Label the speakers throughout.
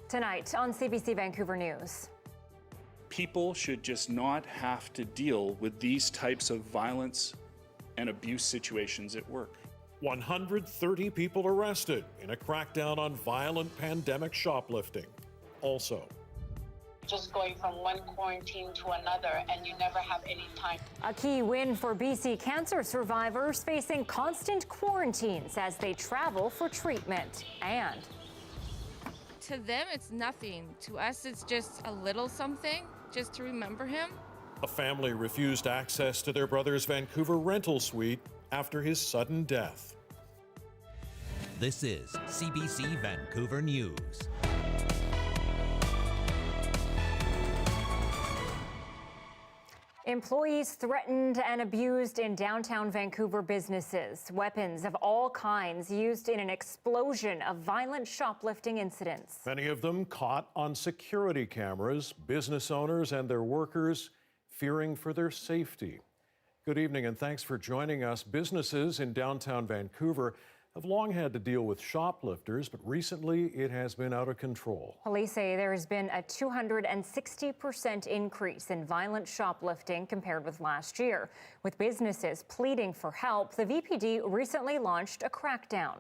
Speaker 1: Tonight on CBC Vancouver News.
Speaker 2: People should just not have to deal with these types of violence and abuse situations at work.
Speaker 3: 130 people arrested in a crackdown on violent pandemic shoplifting. Also,
Speaker 4: just going from one quarantine to another, and you never have any time.
Speaker 1: A key win for BC cancer survivors facing constant quarantines as they travel for treatment. And
Speaker 5: to them, it's nothing. To us, it's just a little something, just to remember him.
Speaker 3: a family refused access to their brother's Vancouver rental suite after his sudden death.
Speaker 6: This is CBC Vancouver News.
Speaker 1: Employees threatened and abused in downtown Vancouver businesses. Weapons of all kinds used in an explosion of violent shoplifting incidents.
Speaker 3: Many of them caught on security cameras, business owners and their workers fearing for their safety. Good evening and thanks for joining us. Businesses in downtown Vancouver have long had to deal with shoplifters, but recently it has been out of control. Police say there has been a 260% increase in violent shoplifting compared with last year. With businesses pleading for help, the VPD recently launched a crackdown.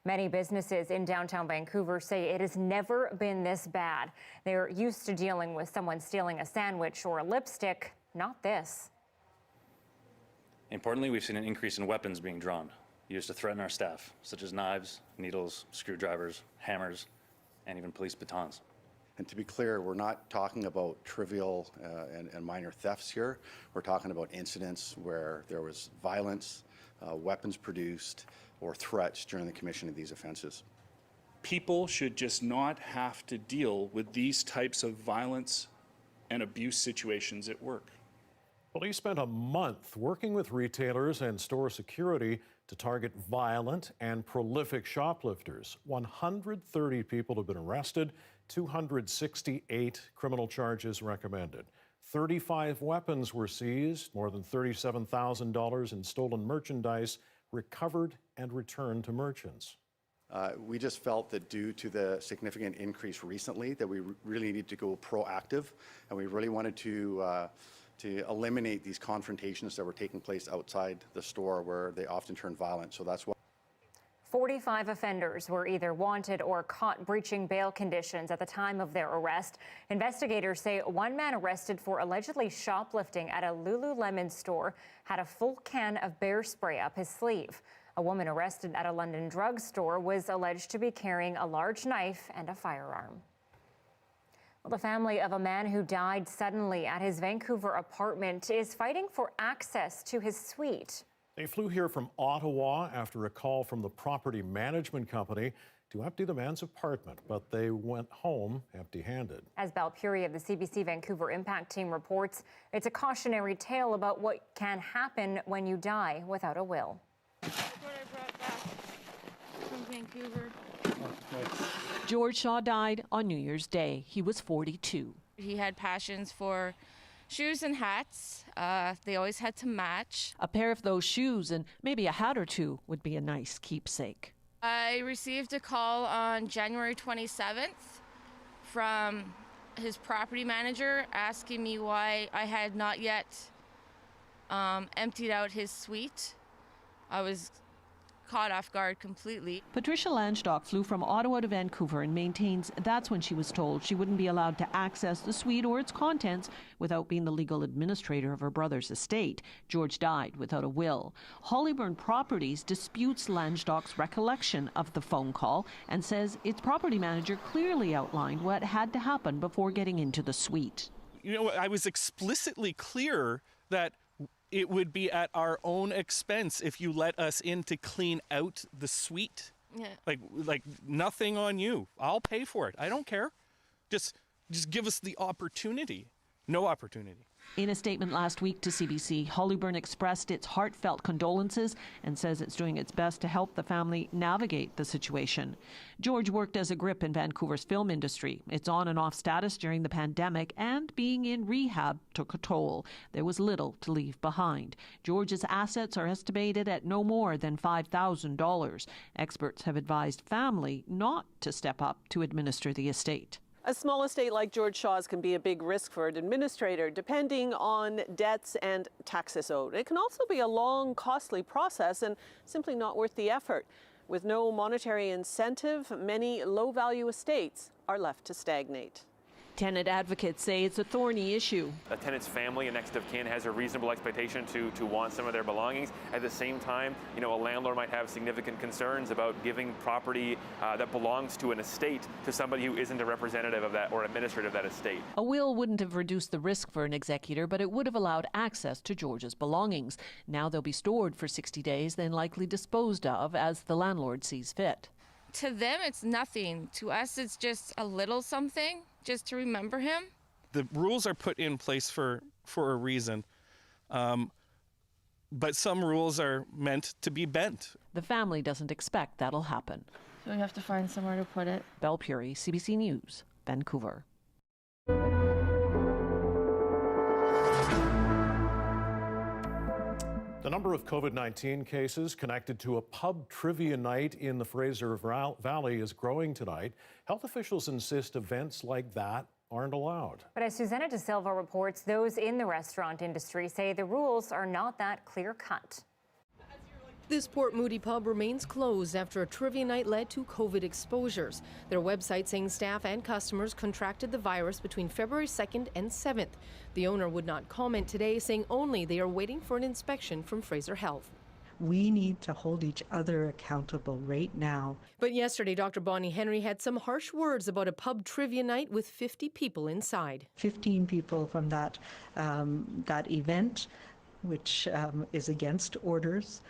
Speaker 3: Many businesses in downtown Vancouver say it has never been this bad. They're used to dealing with someone stealing a sandwich or a lipstick, not this.
Speaker 7: Importantly, we've seen an increase in weapons being drawn, used to threaten our staff, such as knives, needles, screwdrivers, hammers, and even police batons.
Speaker 8: And to be clear, we're not talking about trivial and minor thefts here. We're talking about incidents where there was violence, weapons produced, or threats during the commission of these offenses.
Speaker 2: People should just not have to deal with these types of violence and abuse situations at work.
Speaker 3: Police spent a month working with retailers and store security to target violent and prolific shoplifters. 130 people have been arrested, 268 criminal charges recommended. 35 weapons were seized, more than $37,000 in stolen merchandise recovered and returned to merchants.
Speaker 8: We just felt that due to the significant increase recently that we really need to go proactive, and we really wanted to eliminate these confrontations that were taking place outside the store where they often turn violent. So that's why
Speaker 1: 45 offenders were either wanted or caught breaching bail conditions at the time of their arrest. Investigators say one man arrested for allegedly shoplifting at a Lululemon store had a full can of bear spray up his sleeve. A woman arrested at a London drugstore was alleged to be carrying a large knife and a firearm. Well, the family of a man who died suddenly at his Vancouver apartment is fighting for access to his suite.
Speaker 3: They flew here from Ottawa after a call from the property management company to empty the man's apartment, but they went home empty-handed. As
Speaker 1: Balpuri of the CBC Vancouver Impact Team reports, it's a cautionary tale about what can happen when you die without a will.
Speaker 5: That's what I brought back from Vancouver.
Speaker 9: George Shaw died on New Year's Day. He was 42.
Speaker 5: He had passions for shoes and hats. They always had to match.
Speaker 9: A pair of those shoes and maybe a hat or two would be a nice keepsake.
Speaker 5: I received a call on January 27th from his property manager asking me why I had not yet emptied out his suite. I was caught off guard completely.
Speaker 9: Patricia Landstock flew from Ottawa to Vancouver and maintains that's when she was told she wouldn't be allowed to access the suite or its contents without being the legal administrator of her brother's estate. George died without a will. Hollyburn Properties disputes Landstock's recollection of the phone call and says its property manager clearly outlined what had to happen before getting into the suite.
Speaker 10: You know, I was explicitly clear that it would be at our own expense if you let us in to clean out the suite.
Speaker 5: Yeah.
Speaker 10: Like nothing on you. I'll pay for it. I don't care. Just give us the opportunity. No opportunity.
Speaker 9: In a statement last week to CBC, Hollyburn expressed its heartfelt condolences and says it's doing its best to help the family navigate the situation. George worked as a grip in Vancouver's film industry. Its on and off status during the pandemic and being in rehab took a toll. There was little to leave behind. George's assets are estimated at no more than $5,000. Experts have advised family not to step up to administer the estate.
Speaker 11: A small estate like George Shaw's can be a big risk for an administrator, depending on debts and taxes owed. It can also be a long, costly process and simply not worth the effort. With no monetary incentive, many low-value estates are left to stagnate.
Speaker 9: Tenant advocates say it's a thorny issue.
Speaker 12: A tenant's family and next of kin has a reasonable expectation to want some of their belongings. At the same time, a landlord might have significant concerns about giving property that belongs to an estate to somebody who isn't a representative of that or administrator of that estate.
Speaker 9: A will wouldn't have reduced the risk for an executor, but it would have allowed access to George's belongings. Now they'll be stored for 60 days, then likely disposed of as the landlord sees fit.
Speaker 5: To them, it's nothing. To us, it's just a little something, just to remember him.
Speaker 10: The rules are put in place for a reason, but some rules are meant to be bent.
Speaker 9: The family doesn't expect that'll happen.
Speaker 5: So we have to find somewhere to put it.
Speaker 9: Belle Puri, CBC News, Vancouver.
Speaker 3: The number of COVID-19 cases connected to a pub trivia night in the Fraser Valley is growing tonight. Health officials insist events like that aren't allowed.
Speaker 1: But as Susanna De Silva reports, those in the restaurant industry say the rules are not that clear-cut.
Speaker 13: This Port Moody pub remains closed after a trivia night led to COVID exposures. Their website saying staff and customers contracted the virus between February 2nd and 7th. The owner would not comment today, saying only they are waiting for an inspection from Fraser Health.
Speaker 14: We need to hold each other accountable right now.
Speaker 13: But yesterday, Dr. Bonnie Henry had some harsh words about a pub trivia night with 50 people inside.
Speaker 14: 15 people from that event, which is against orders,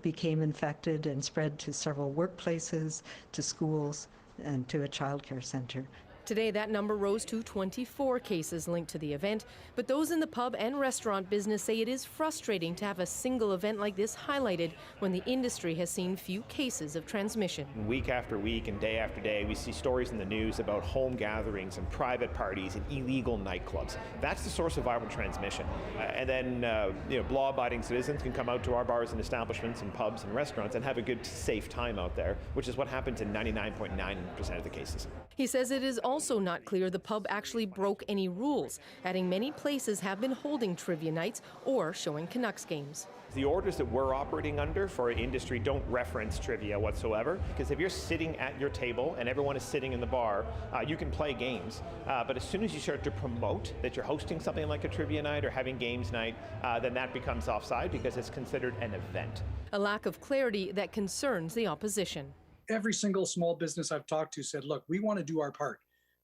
Speaker 14: became infected and spread to several workplaces, to schools, and to a childcare center.
Speaker 13: Today, that number rose to 24 cases linked to the event, but those in the pub and restaurant business say it is frustrating to have a single event like this highlighted when the industry has seen few cases of transmission.
Speaker 15: Week after week and day after day, we see stories in the news about home gatherings and private parties and illegal nightclubs. That's the source of viral transmission. And then, law-abiding citizens can come out to our bars and establishments and pubs and restaurants and have a good, safe time out there, which is what happens in 99.9% of the cases.
Speaker 13: He says it is also not clear the pub actually broke any rules, adding many places have been holding trivia nights or showing Canucks games.
Speaker 15: The orders that we're operating under for our industry don't reference trivia whatsoever, because if you're sitting at your table and everyone is sitting in the bar, you can play games. But as soon as you start to promote that you're hosting something like a trivia night or having games night, then that becomes offside because it's considered an event.
Speaker 13: A lack of clarity that concerns the opposition.
Speaker 16: Every single small business I've talked to said, look, we want to do our part.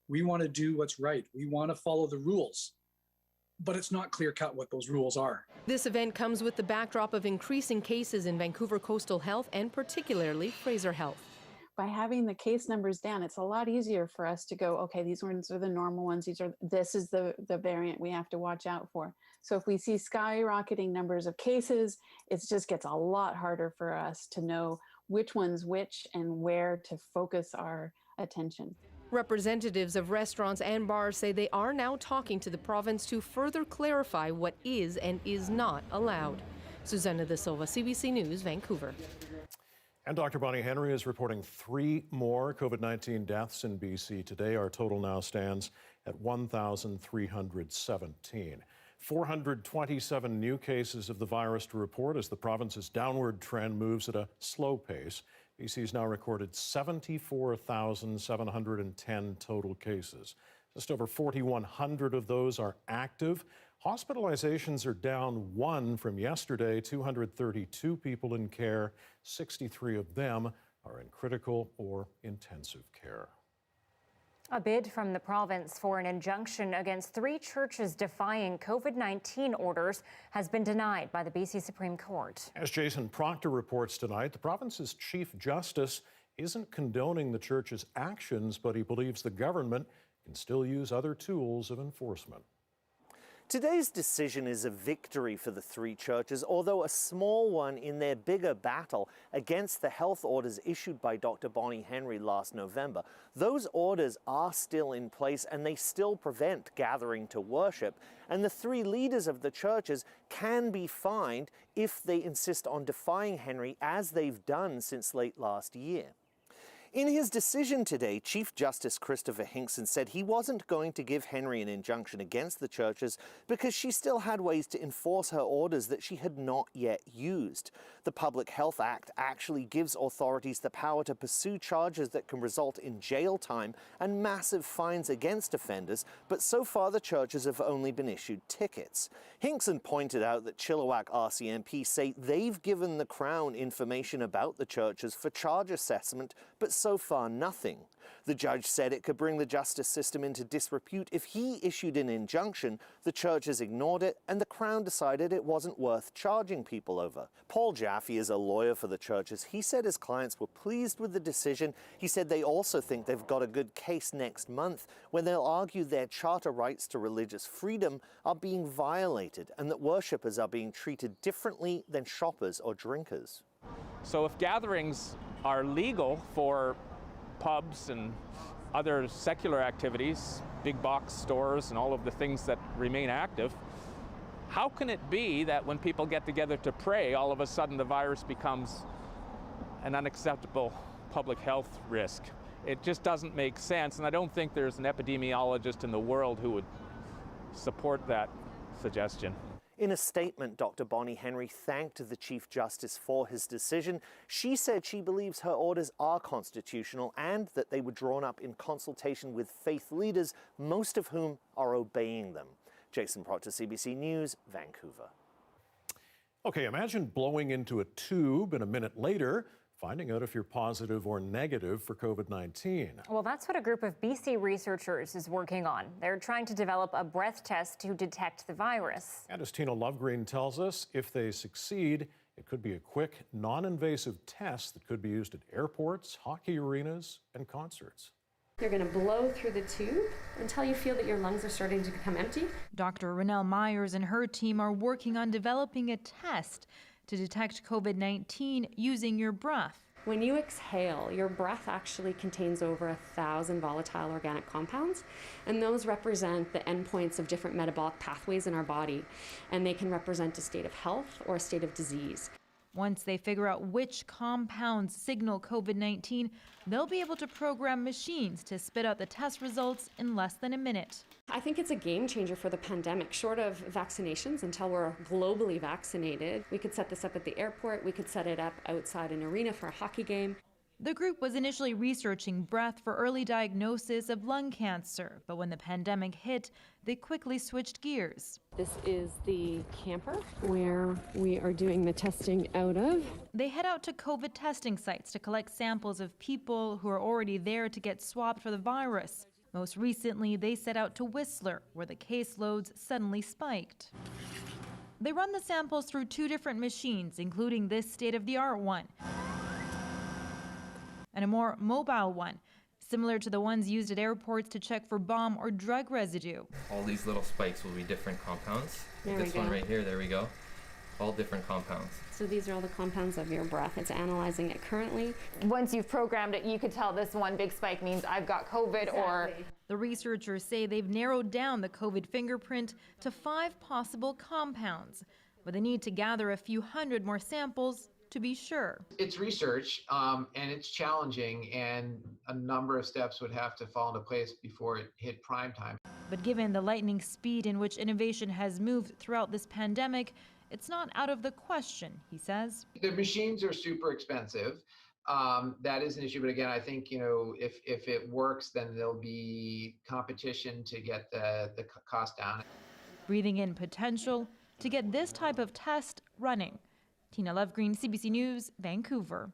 Speaker 16: We want to do what's right. We want to follow the rules. But it's not clear-cut what those rules are.
Speaker 13: This event comes with the backdrop of increasing cases in Vancouver Coastal Health and particularly Fraser Health.
Speaker 17: By having the case numbers down, it's a lot easier for us to go, okay, these ones are the normal ones. This is the variant we have to watch out for. So if we see skyrocketing numbers of cases, it just gets a lot harder for us to know which one's which and where to focus our attention.
Speaker 13: Representatives of restaurants and bars say they are now talking to the province to further clarify what is and is not allowed. Susanna De Silva, CBC News, Vancouver.
Speaker 3: And Dr. Bonnie Henry is reporting 3 more COVID-19 deaths in BC today. Our total now stands at 1,317. 427 new cases of the virus to report as the province's downward trend moves at a slow pace. BC's now recorded 74,710 total cases. Just over 4,100 of those are active. Hospitalizations are down 1 from yesterday, 232 people in care. 63 of them are in critical or intensive care.
Speaker 1: A bid from the province for an injunction against 3 churches defying COVID-19 orders has been denied by the BC Supreme Court.
Speaker 3: As Jason Proctor reports tonight, the province's Chief Justice isn't condoning the church's actions, but he believes the government can still use other tools of enforcement.
Speaker 18: Today's decision is a victory for the three churches, although a small one in their bigger battle against the health orders issued by Dr. Bonnie Henry last November. Those orders are still in place and they still prevent gathering to worship. And the three leaders of the churches can be fined if they insist on defying Henry, as they've done since late last year. In his decision today, Chief Justice Christopher Hinkson said he wasn't going to give Henry an injunction against the churches because she still had ways to enforce her orders that she had not yet used. The Public Health Act actually gives authorities the power to pursue charges that can result in jail time and massive fines against offenders, but so far the churches have only been issued tickets. Hinkson pointed out that Chilliwack RCMP say they've given the Crown information about the churches for charge assessment, but so far nothing. The judge said it could bring the justice system into disrepute if he issued an injunction, the churches ignored it, and the Crown decided it wasn't worth charging people over. Paul Jaffe is a lawyer for the churches. He said his clients were pleased with the decision. He said they also think they've got a good case next month when they'll argue their charter rights to religious freedom are being violated and that worshippers are being treated differently than shoppers or drinkers.
Speaker 19: So if gatherings are legal for pubs and other secular activities, big box stores and all of the things that remain active, how can it be that when people get together to pray, all of a sudden the virus becomes an unacceptable public health risk? It just doesn't make sense, and I don't think there's an epidemiologist in the world who would support that suggestion.
Speaker 18: In a statement, Dr. Bonnie Henry thanked the Chief Justice for his decision. She said she believes her orders are constitutional and that they were drawn up in consultation with faith leaders, most of whom are obeying them. Jason Proctor, CBC News, Vancouver.
Speaker 3: Okay, imagine blowing into a tube and a minute later finding out if you're positive or negative for COVID-19.
Speaker 1: Well, that's what a group of BC researchers is working on. They're trying to develop a breath test to detect the virus.
Speaker 3: And as Tina Lovegreen tells us, if they succeed, it could be a quick, non-invasive test that could be used at airports, hockey arenas, and concerts.
Speaker 20: You're going to blow through the tube until you feel that your lungs are starting to become empty.
Speaker 21: Dr. Renelle Myers and her team are working on developing a test to detect COVID-19 using your breath.
Speaker 20: When you exhale, your breath actually contains over 1,000 volatile organic compounds, and those represent the endpoints of different metabolic pathways in our body, and they can represent a state of health or a state of disease.
Speaker 21: Once they figure out which compounds signal COVID-19, they'll be able to program machines to spit out the test results in less than a minute.
Speaker 20: I think it's a game changer for the pandemic. Short of vaccinations, until we're globally vaccinated, we could set this up at the airport, we could set it up outside an arena for a hockey game.
Speaker 21: The group was initially researching breath for early diagnosis of lung cancer, but when the pandemic hit, they quickly switched gears.
Speaker 20: This is the camper where we are doing the testing out of.
Speaker 21: They head out to COVID testing sites to collect samples of people who are already there to get swabbed for the virus. Most recently, they set out to Whistler, where the caseloads suddenly spiked. They run the samples through 2 different machines, including this state-of-the-art one, and a more mobile one, similar to the ones used at airports to check for bomb or drug residue.
Speaker 22: All these little spikes will be different compounds.
Speaker 20: There
Speaker 22: This one right here, there we go. All different compounds.
Speaker 20: So these are all the compounds of your breath. It's analyzing it currently.
Speaker 1: Once you've programmed it, you could tell this one big spike means I've got COVID or...
Speaker 21: The researchers say they've narrowed down the COVID fingerprint to 5 possible compounds, but they need to gather a few hundred more samples to be sure.
Speaker 23: It's research and it's challenging, and a number of steps would have to fall into place before it hit prime time.
Speaker 21: But given the lightning speed in which innovation has moved throughout this pandemic, it's not out of the question, he says.
Speaker 23: The machines are super expensive. That is an issue, but again, I think, if it works, then there'll be competition to get the cost down.
Speaker 21: Breathing in potential to get this type of test running. Tina Lovegreen, CBC News, Vancouver.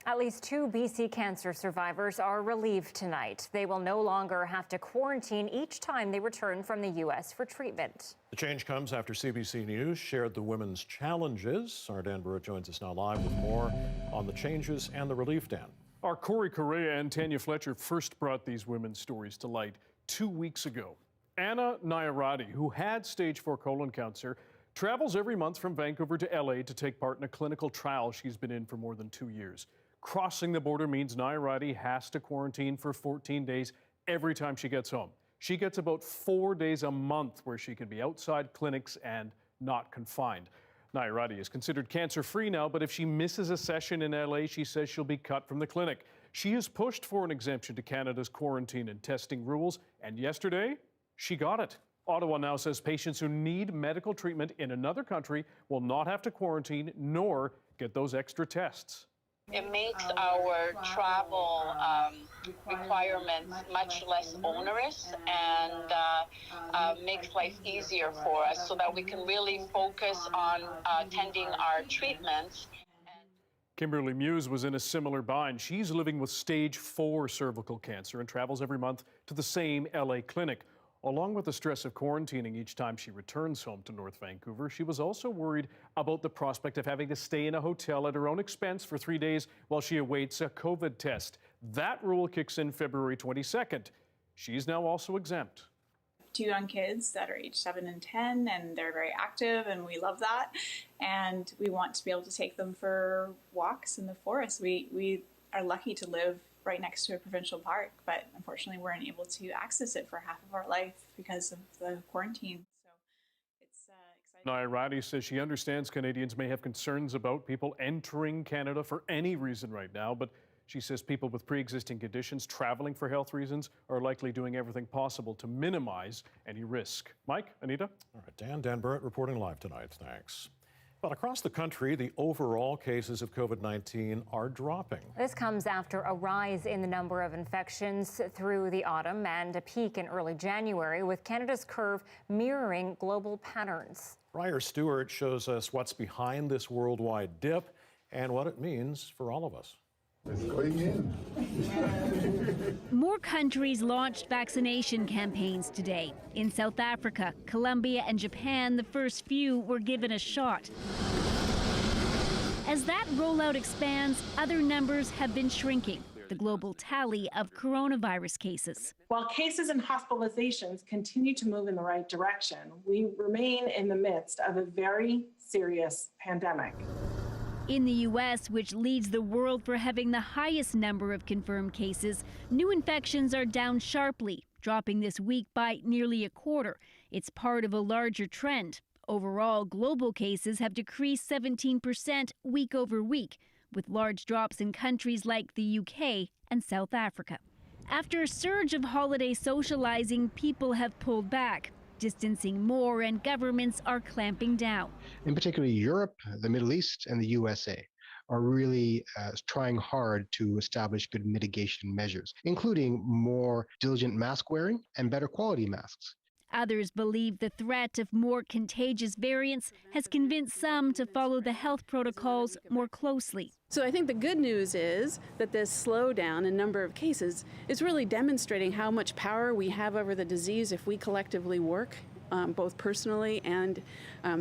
Speaker 1: At least 2 BC cancer survivors are relieved tonight. They will no longer have to quarantine each time they return from the U.S. for treatment.
Speaker 3: The change comes after CBC News shared the women's challenges. Our Dan Burrett joins us now live with more on the changes and the relief, Dan.
Speaker 24: Our Corey Correa and Tanya Fletcher first brought these women's stories to light 2 weeks ago.
Speaker 3: Anna Nairati, who had stage 4 colon cancer, travels every month from Vancouver to LA to take part in a clinical trial she's been in for more than 2 years. Crossing the border means Nairati has to quarantine for 14 days every time she gets home. She gets about 4 days a month where she can be outside clinics and not confined. Nairati is considered cancer-free now, but if she misses a session in LA, she says she'll be cut from the clinic. She has pushed for an exemption to Canada's quarantine and testing rules, and yesterday, she got it. Ottawa now says patients who need medical treatment in another country will not have to quarantine nor get those extra tests.
Speaker 4: It makes our travel requirements much less onerous and makes life easier for us so that we can really focus on attending our treatments.
Speaker 3: Kimberly Muse was in a similar bind. She's living with stage 4 cervical cancer and travels every month to the same LA clinic. Along with the stress of quarantining each time she returns home to North Vancouver, she was also worried about the prospect of having to stay in a hotel at her own expense for 3 days while she awaits a COVID test. That rule kicks in February 22nd. She's now also exempt.
Speaker 6: 2 young kids that are age 7 and 10, and they're very active, and we love that. And we want to be able to take them for walks in the forest. We are lucky to live right next to a provincial park, but unfortunately we're unable to access it for half of our life because of the quarantine. So it's exciting.
Speaker 3: Nairati says she understands Canadians may have concerns about people entering Canada for any reason right now, but she says people with pre-existing conditions traveling for health reasons are likely doing everything possible to minimize any risk. Mike, Anita? All right, Dan Burrett reporting live tonight. Thanks. Well, across the country, the overall cases of COVID-19 are dropping.
Speaker 1: This comes after a rise in the number of infections through the autumn and a peak in early January, with Canada's curve mirroring global patterns.
Speaker 3: Briar Stewart shows us what's behind this worldwide dip and what it means for all of us.
Speaker 7: It's going in.
Speaker 24: More countries launched vaccination campaigns today. In South Africa, Colombia, and Japan, the first few were given a shot. As that rollout expands, other numbers have been shrinking. The global tally of coronavirus cases.
Speaker 25: While cases and hospitalizations continue to move in the right direction, we remain in the midst of a very serious pandemic.
Speaker 24: In the U.S., which leads the world for having the highest number of confirmed cases, new infections are down sharply, dropping this week by nearly a quarter. It's part of a larger trend. Overall, global cases have decreased 17% week over week, with large drops in countries like the UK and South Africa. After a surge of holiday socializing, people have pulled back, distancing more, and governments are clamping down.
Speaker 26: In particular, Europe, the Middle East, and the USA are really trying hard to establish good mitigation measures, including more diligent mask wearing and better quality masks.
Speaker 24: Others believe the threat of more contagious variants has convinced some to follow the health protocols more closely.
Speaker 27: So I think the good news is that this slowdown in number of cases is really demonstrating how much power we have over the disease if we collectively work, both personally and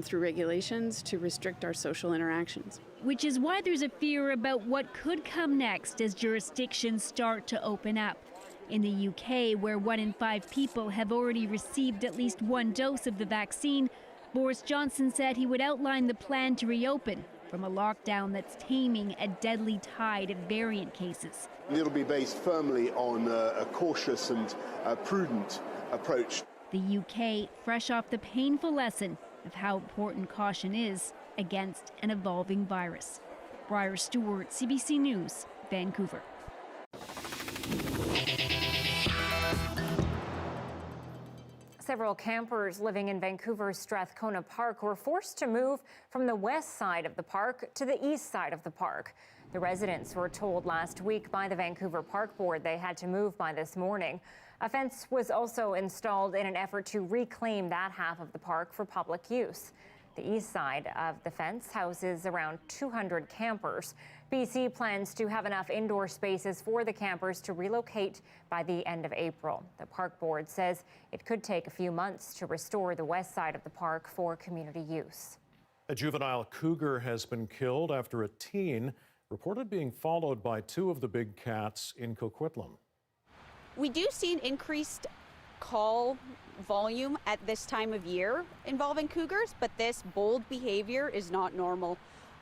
Speaker 27: through regulations, to restrict our social interactions.
Speaker 24: Which is why there's a fear about what could come next as jurisdictions start to open up. In the UK, where 1 in 5 people have already received at least 1 dose of the vaccine, Boris Johnson said he would outline the plan to reopen from a lockdown that's taming a deadly tide of variant cases.
Speaker 28: It'll be based firmly on a cautious and prudent approach.
Speaker 24: The UK, fresh off the painful lesson of how important caution is against an evolving virus. Briar Stewart, CBC News, Vancouver.
Speaker 1: Several campers living in Vancouver's Strathcona Park were forced to move from the west side of the park to the east side of the park. The residents were told last week by the Vancouver Park Board they had to move by this morning. A fence was also installed in an effort to reclaim that half of the park for public use. The east side of the fence houses around 200 campers. BC plans to have enough indoor spaces for the campers to relocate by the end of April. The park board says it could take a few months to restore the west side of the park for community use.
Speaker 3: A juvenile cougar has been killed after a teen reported being followed by 2 of the big cats in Coquitlam.
Speaker 29: We do see an increased
Speaker 2: call volume at this time of year involving cougars, but this bold behavior is not normal,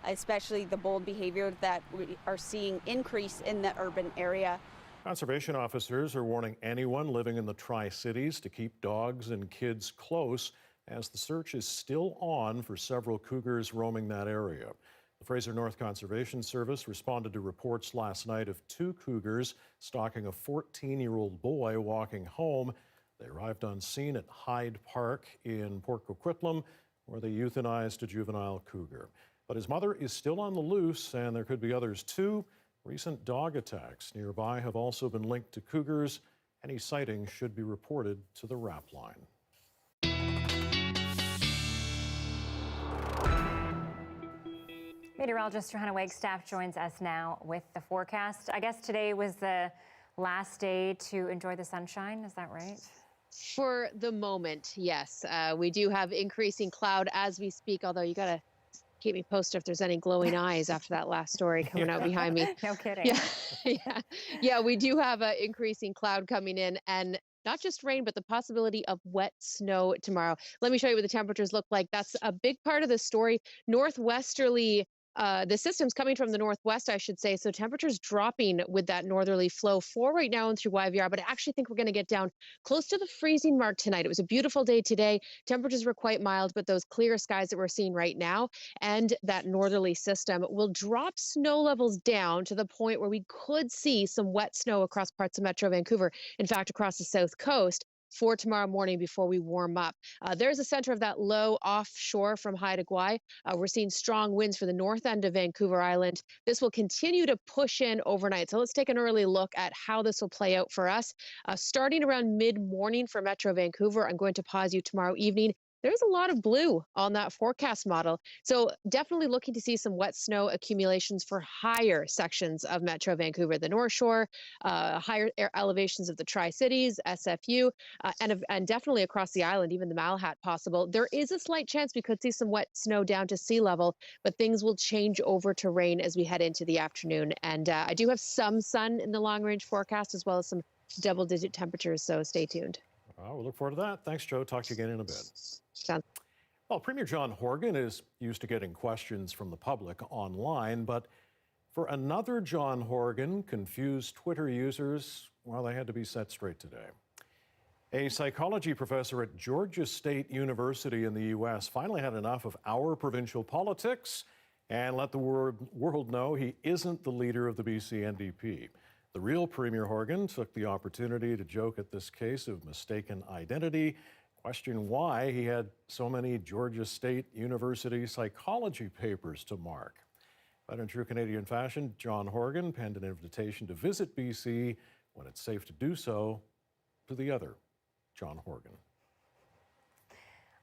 Speaker 2: especially the bold behavior that we are seeing increase in the urban area.
Speaker 3: Conservation officers are warning anyone living in the Tri-Cities to keep dogs and kids close as the search is still on for several cougars roaming that area. The Fraser North Conservation Service responded to reports last night of 2 cougars stalking a 14-year-old boy walking home. They arrived on scene at Hyde Park in Port Coquitlam, where they euthanized a juvenile cougar. But his mother is still on the loose, and there could be others too. Recent dog attacks nearby have also been linked to cougars. Any sightings should be reported to the RAP line.
Speaker 1: Meteorologist Johanna Wagstaffe joins us now with the forecast. I guess today was the last day to enjoy the sunshine, is that right?
Speaker 5: For the moment, yes. We do have increasing cloud as we speak, although you got to keep me posted if there's any glowing eyes after that last story coming out behind me.
Speaker 1: No kidding.
Speaker 5: Yeah, we do have an increasing cloud coming in, and not just rain, but the possibility of wet snow tomorrow. Let me show you what the temperatures look like. That's a big part of the story. Northwesterly, the system's coming from the northwest, I should say, so temperatures dropping with that northerly flow for right now and through YVR, but I actually think we're going to get down close to the freezing mark tonight. It was a beautiful day today. Temperatures were quite mild, but those clear skies that we're seeing right now and that northerly system will drop snow levels down to the point where we could see some wet snow across parts of Metro Vancouver, in fact, across the south coast, for tomorrow morning before we warm up. There's a center of that low offshore from Haida Gwaii. We're seeing strong winds for the north end of Vancouver Island. This will continue to push in overnight. So let's take an early look at how this will play out for us. Starting around mid-morning for Metro Vancouver, I'm going to pause you tomorrow evening. There's a lot of blue on that forecast model. So definitely looking to see some wet snow accumulations for higher sections of Metro Vancouver, the North Shore, higher elevations of the Tri-Cities, SFU, and definitely across the island, even the Malahat possible. There is a slight chance we could see some wet snow down to sea level, but things will change over to rain as we head into the afternoon. And I do have some sun in the long-range forecast as well as some double-digit temperatures, so stay tuned.
Speaker 3: We'll look forward to that. Thanks, Joe. Talk to you again in a bit. Well, Premier John Horgan is used to getting questions from the public online, but for another John Horgan, confused Twitter users, well, they had to be set straight today. A psychology professor at Georgia State University in the U.S. finally had enough of our provincial politics and let the world know he isn't the leader of the BC NDP. The real Premier Horgan took the opportunity to joke at this case of mistaken identity, question why he had so many Georgia State University psychology papers to mark. But in true Canadian fashion, John Horgan penned an invitation to visit BC when it's safe to do so to the other John Horgan.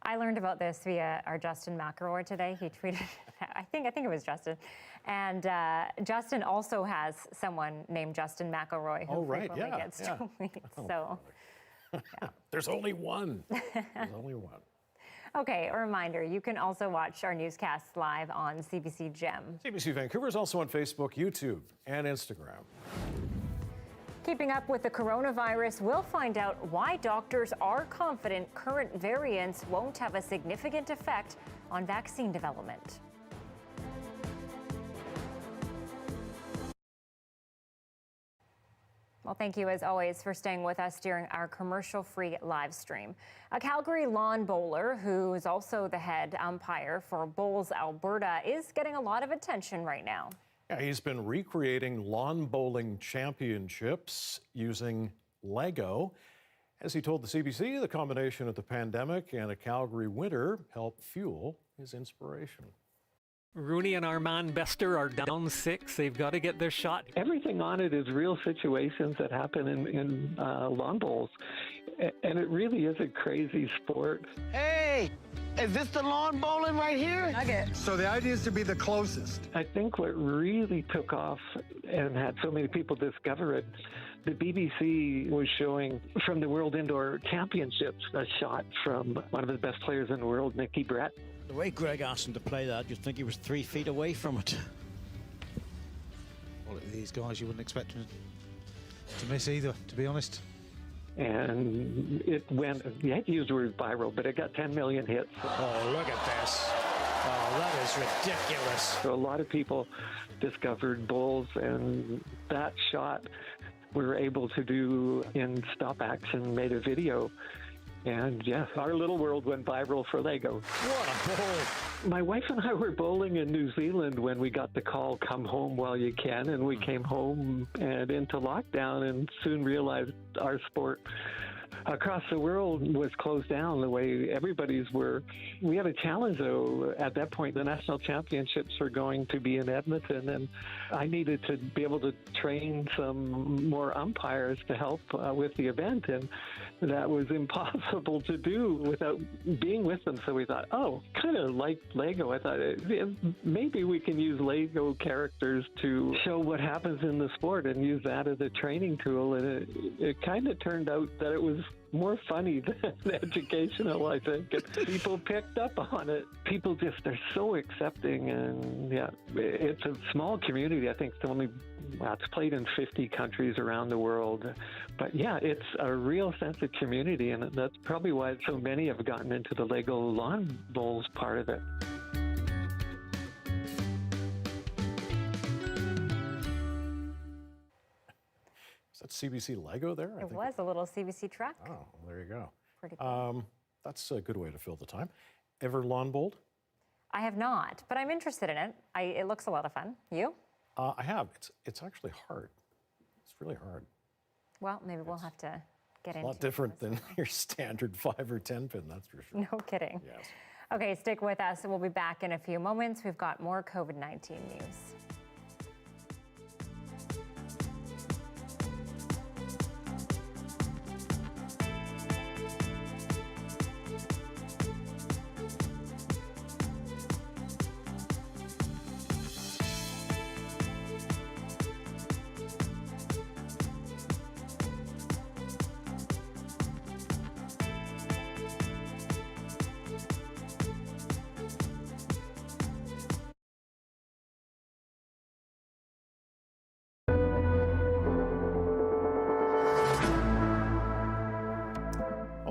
Speaker 1: I learned about this via our Justin McElroy today. He tweeted, I think it was Justin. And Justin also has someone named Justin McElroy who frequently gets tweets. So, yeah.
Speaker 3: There's only one. There's only one.
Speaker 1: Okay, a reminder, you can also watch our newscasts live on CBC Gem.
Speaker 3: CBC Vancouver is also on Facebook, YouTube, and Instagram.
Speaker 1: Keeping up with the coronavirus, we'll find out why doctors are confident current variants won't have a significant effect on vaccine development. Well, thank you as always for staying with us during our commercial-free live stream. A Calgary lawn bowler who is also the head umpire for Bowls Alberta is getting a lot of attention right now.
Speaker 3: Yeah, he's been recreating lawn bowling championships using Lego. As he told the CBC, the combination of the pandemic and a Calgary winter helped fuel his inspiration.
Speaker 7: Rooney and Armand Bester are down 6. They've got to get their shot.
Speaker 8: Everything on it is real situations that happen in lawn bowls. And it really is a crazy sport.
Speaker 9: Hey, is this the lawn bowling right here? Nugget.
Speaker 8: So the idea is to be the closest. I think what really took off and had so many people discover it, the BBC was showing from the World Indoor Championships a shot from one of the best players in the world, Nicky Brett.
Speaker 10: The way Greg asked him to play that, you'd think he was 3 feet away from it.
Speaker 11: Well, these guys, you wouldn't expect them to miss either, to be honest.
Speaker 8: and it went, you had to use the word viral, but it got 10 million hits.
Speaker 10: Oh, look at this. Oh, that is ridiculous.
Speaker 8: So a lot of people discovered bulls, and that shot we were able to do in stop action, made a video. And yes, our little world went viral for Lego.
Speaker 10: What a bowl.
Speaker 8: My wife and I were bowling in New Zealand when we got the call, come home while you can. And we came home and into lockdown and soon realized our sport across the world was closed down the way everybody's were. We had a challenge, though. At that point, the national championships were going to be in Edmonton, and I needed to be able to train some more umpires to help with the event, and that was impossible to do without being with them. So we thought, kind of like Lego. I thought maybe we can use Lego characters to show what happens in the sport and use that as a training tool. And it kind of turned out that it was more funny than educational, I think. And people picked up on it. People just are so accepting, and yeah, it's a small community. I think it's played in 50 countries around the world. But yeah, it's a real sense of community, and that's probably why so many have gotten into the Lego lawn bowls part of it.
Speaker 3: Is that CBC Lego there?
Speaker 1: It was a little CBC truck.
Speaker 3: Oh, well, there you go.
Speaker 1: Pretty cool.
Speaker 3: That's a good way to fill the time. Ever lawn bowled?
Speaker 1: I have not, but I'm interested in it. It looks a lot of fun. You?
Speaker 3: I have. It's actually hard. It's really hard.
Speaker 1: Well, maybe we'll have to get into it.
Speaker 3: A lot different than your standard 5 or 10 pin, that's for sure.
Speaker 1: No kidding.
Speaker 3: Yes.
Speaker 1: Okay, stick with us. We'll be back in a few moments. We've got more COVID-19 news.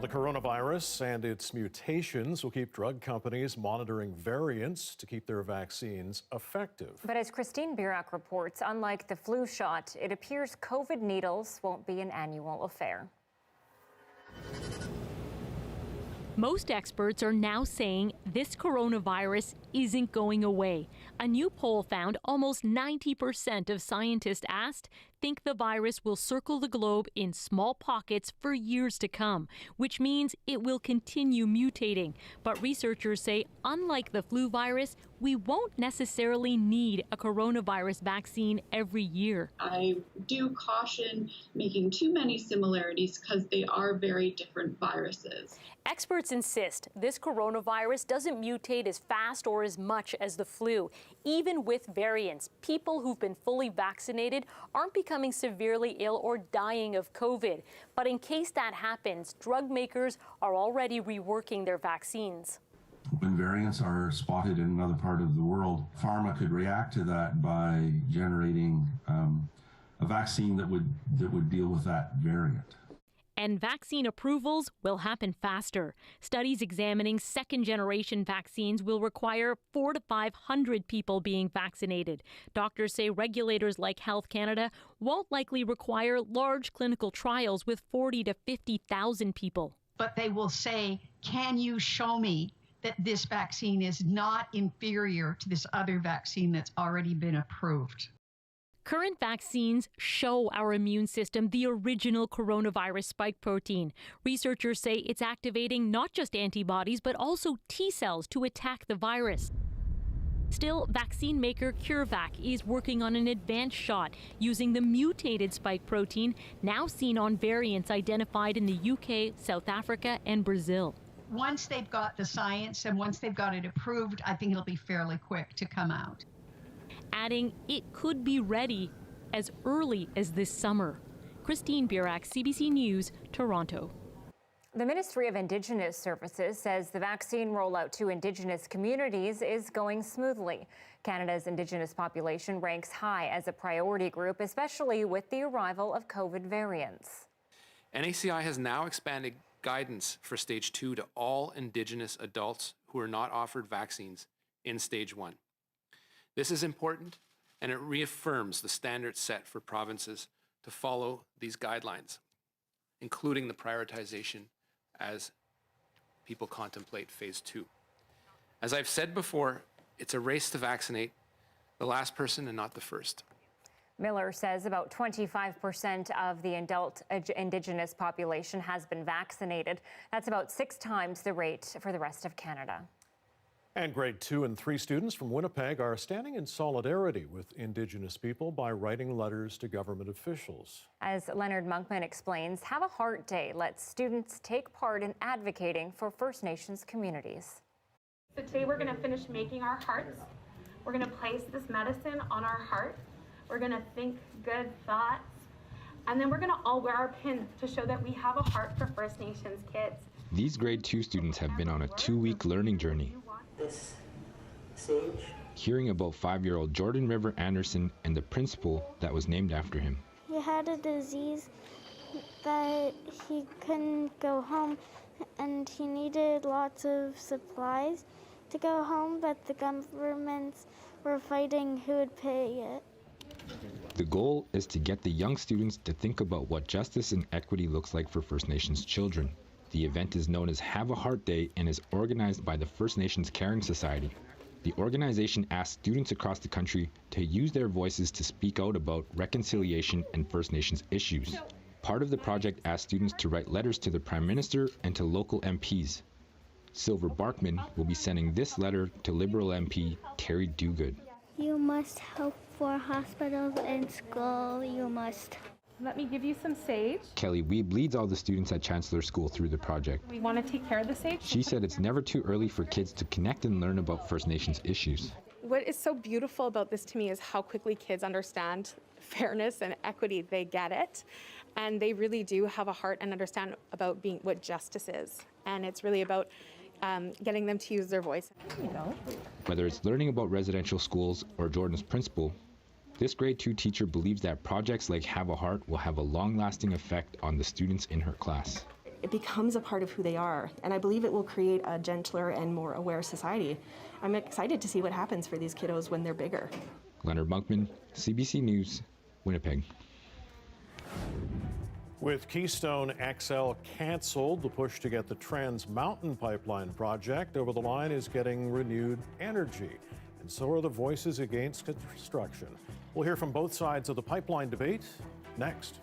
Speaker 3: The coronavirus and its mutations will keep drug companies monitoring variants to keep their vaccines effective.
Speaker 1: But as Christine Birak reports, unlike the flu shot, it appears COVID needles won't be an annual affair.
Speaker 11: Most experts are now saying this coronavirus isn't going away. A new poll found almost 90% of scientists asked think the virus will circle the globe in small pockets for years to come, which means it will continue mutating. But researchers say, unlike the flu virus, we won't necessarily need a coronavirus vaccine every year.
Speaker 12: I do caution making too many similarities because they are very different viruses.
Speaker 11: Experts insist this coronavirus doesn't mutate as fast or as much as the flu. Even with variants, people who've been fully vaccinated aren't becoming severely ill or dying of COVID. But in case that happens, drug makers are already reworking their vaccines.
Speaker 13: When variants are spotted in another part of the world, pharma could react to that by generating a vaccine that would deal with that variant.
Speaker 11: And vaccine approvals will happen faster. Studies examining second-generation vaccines will require 400 to 500 people being vaccinated. Doctors say regulators like Health Canada won't likely require large clinical trials with 40 to 50,000 people.
Speaker 14: But they will say, can you show me that this vaccine is not inferior to this other vaccine that's already been approved?
Speaker 11: Current vaccines show our immune system the original coronavirus spike protein. Researchers say it's activating not just antibodies, but also T cells to attack the virus. Still, vaccine maker CureVac is working on an advanced shot using the mutated spike protein now seen on variants identified in the UK, South Africa, and Brazil.
Speaker 14: Once they've got the science and once they've got it approved, I think it'll be fairly quick to come out.
Speaker 11: Adding it could be ready as early as this summer. Christine Birak, CBC News, Toronto.
Speaker 1: The Ministry of Indigenous Services says the vaccine rollout to Indigenous communities is going smoothly. Canada's Indigenous population ranks high as a priority group, especially with the arrival of COVID variants.
Speaker 15: NACI has now expanded guidance for Stage 2 to all Indigenous adults who are not offered vaccines in Stage 1. This is important, and it reaffirms the standards set for provinces to follow these guidelines, including the prioritization as people contemplate Phase 2. As I've said before, it's a race to vaccinate the last person and not the first.
Speaker 1: Miller says about 25% of the adult Indigenous population has been vaccinated. That's about 6 times the rate for the rest of Canada.
Speaker 3: And grade 2 and 3 students from Winnipeg are standing in solidarity with Indigenous people by writing letters to government officials.
Speaker 1: As Leonard Monkman explains, Have a Heart Day lets students take part in advocating for First Nations communities.
Speaker 16: So today we're going to finish making our hearts. We're going to place this medicine on our heart. We're going to think good thoughts. And then we're going to all wear our pins to show that we have a heart for First Nations kids.
Speaker 17: These grade 2 students have been on a 2-week learning journey.
Speaker 18: This sage.
Speaker 17: Hearing about 5-year-old Jordan River Anderson and the principal that was named after him.
Speaker 19: He had a disease that he couldn't go home, and he needed lots of supplies to go home, but the governments were fighting who would pay it.
Speaker 17: The goal is to get the young students to think about what justice and equity looks like for First Nations children. The event is known as Have a Heart Day and is organized by the First Nations Caring Society. The organization asks students across the country to use their voices to speak out about reconciliation and First Nations issues. Part of the project asks students to write letters to the Prime Minister and to local MPs. Silver Barkman will be sending this letter to Liberal MP Terry Duguid.
Speaker 19: You must help for hospitals and school. You must.
Speaker 16: Let me give you some sage.
Speaker 17: Kelly Weeb leads all the students at Chancellor School through the project.
Speaker 16: We want to take care of the sage.
Speaker 17: She said it's never too early for kids to connect and learn about First Nations issues.
Speaker 20: What is so beautiful about this to me is how quickly kids understand fairness and equity. They get it, and they really do have a heart and understand about what justice is. And it's really about getting them to use their voice.
Speaker 17: Whether it's learning about residential schools or Jordan's principal, this grade 2 teacher believes that projects like Have a Heart will have a long-lasting effect on the students in her class.
Speaker 22: It becomes a part of who they are, and I believe it will create a gentler and more aware society. I'm excited to see what happens for these kiddos when they're bigger.
Speaker 17: Leonard Monkman, CBC News, Winnipeg.
Speaker 3: With Keystone XL canceled, the push to get the Trans Mountain Pipeline project over the line is getting renewed energy. And so are the voices against construction. We'll hear from both sides of the pipeline debate next.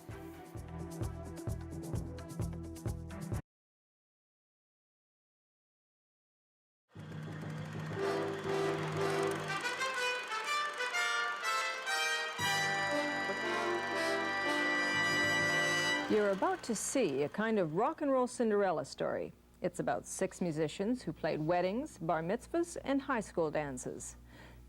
Speaker 23: You're about to see a kind of rock and roll Cinderella story. It's about 6 musicians who played weddings, bar mitzvahs, and high school dances.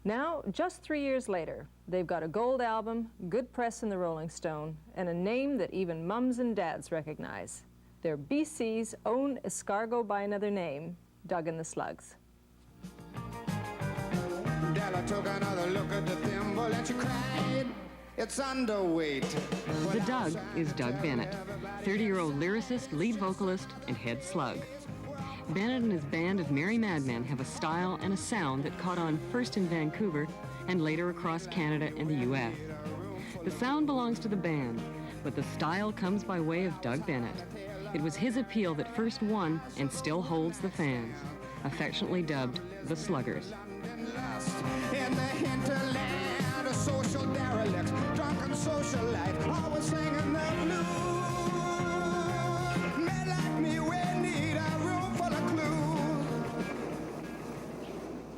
Speaker 23: Now, just 3 years later, they've got a gold album, good press in the Rolling Stone, and a name that even mums and dads recognize. They're BC's own escargot by another name, Doug and the Slugs.
Speaker 29: Della took another look at the thimble and she cried, it's underweight.
Speaker 30: The Doug is Doug Bennett, 30-year-old lyricist, lead vocalist, and head slug. Bennett and his band of merry madmen have a style and a sound that caught on first in Vancouver and later across Canada and the U.S. The sound belongs to the band, but the style comes by way of Doug Bennett. It was his appeal that first won and still holds the fans, affectionately dubbed the Sluggers.
Speaker 29: In the hinterland, a social derelict, drunken socialite, always singing the blues. Men like me, we need a room full of clues.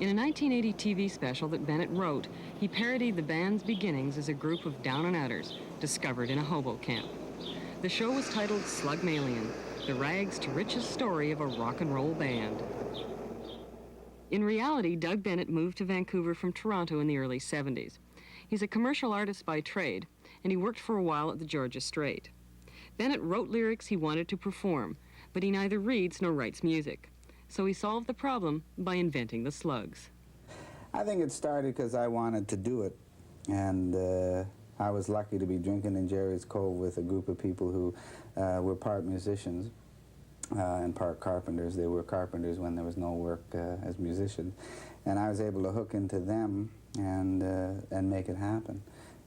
Speaker 30: In a 1980 TV special that Bennett wrote, he parodied the band's beginnings as a group of down-and-outers discovered in a hobo camp. The show was titled Slugmalion, the rags to riches story of a rock and roll band. In reality, Doug Bennett moved to Vancouver from Toronto in the early 70s. He's a commercial artist by trade, and he worked for a while at the Georgia Strait. Bennett wrote lyrics he wanted to perform, but he neither reads nor writes music. So he solved the problem by inventing the Slugs.
Speaker 31: I think it started because I wanted to do it, and
Speaker 2: I was lucky to be drinking in Jerry's Cove with a group of people who were part musicians and part carpenters. They were carpenters when there was no work as musicians. And I was able to hook into them and make it happen.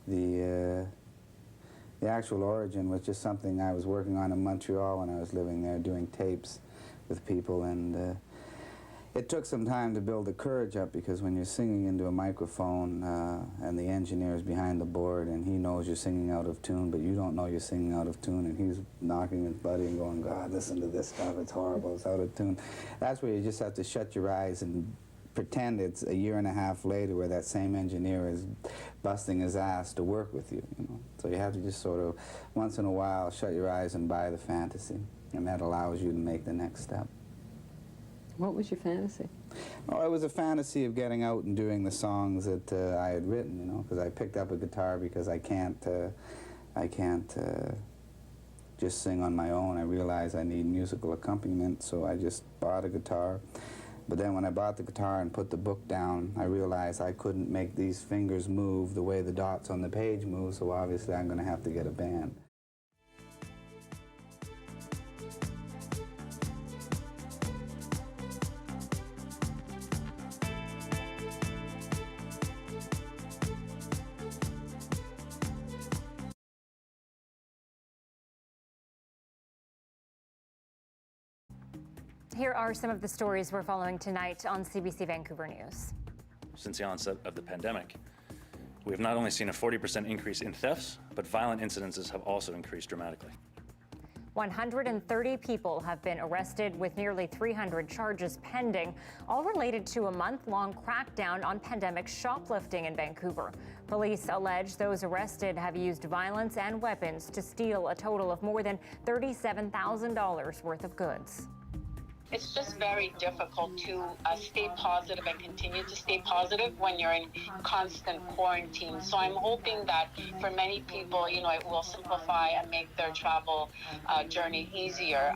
Speaker 2: The actual origin was just something I was working on in Montreal when I was living there, doing tapes with people, and it took some time to build the courage up, because when you're singing into a microphone and the engineer is behind the board and he knows you're singing out of tune, but you don't know you're singing out of tune, and he's knocking his buddy and going, God, listen to this stuff, it's horrible, it's out of tune. That's where you just have to shut your eyes and pretend it's a year and a half later where that same engineer is busting his ass to work with you, you know. So you have to just sort of, once in a while, shut your eyes and buy the fantasy, and that allows you to make the next step.
Speaker 18: What was your fantasy?
Speaker 2: Oh, it was a fantasy of getting out and doing the songs that I had written, you know, because I picked up a guitar because I can't just sing on my own. I realized I need musical accompaniment, so I just bought a guitar. But then when I bought the guitar and put the book down, I realized I couldn't make these fingers move the way the dots on the page move, so obviously I'm going to have to get a band.
Speaker 1: Here are some of the stories we're following tonight on CBC Vancouver News.
Speaker 4: Since the onset of the pandemic, we have not only seen a 40% increase in thefts, but violent incidences have also increased dramatically.
Speaker 1: 130 people have been arrested with nearly 300 charges pending, all related to a month-long crackdown on pandemic shoplifting in Vancouver. Police allege those arrested have used violence and weapons to steal a total of more than $37,000 worth of goods.
Speaker 5: It's just very difficult to stay positive and continue to stay positive when you're in constant quarantine. So I'm hoping that for many people, you know, it will simplify and make their travel journey easier.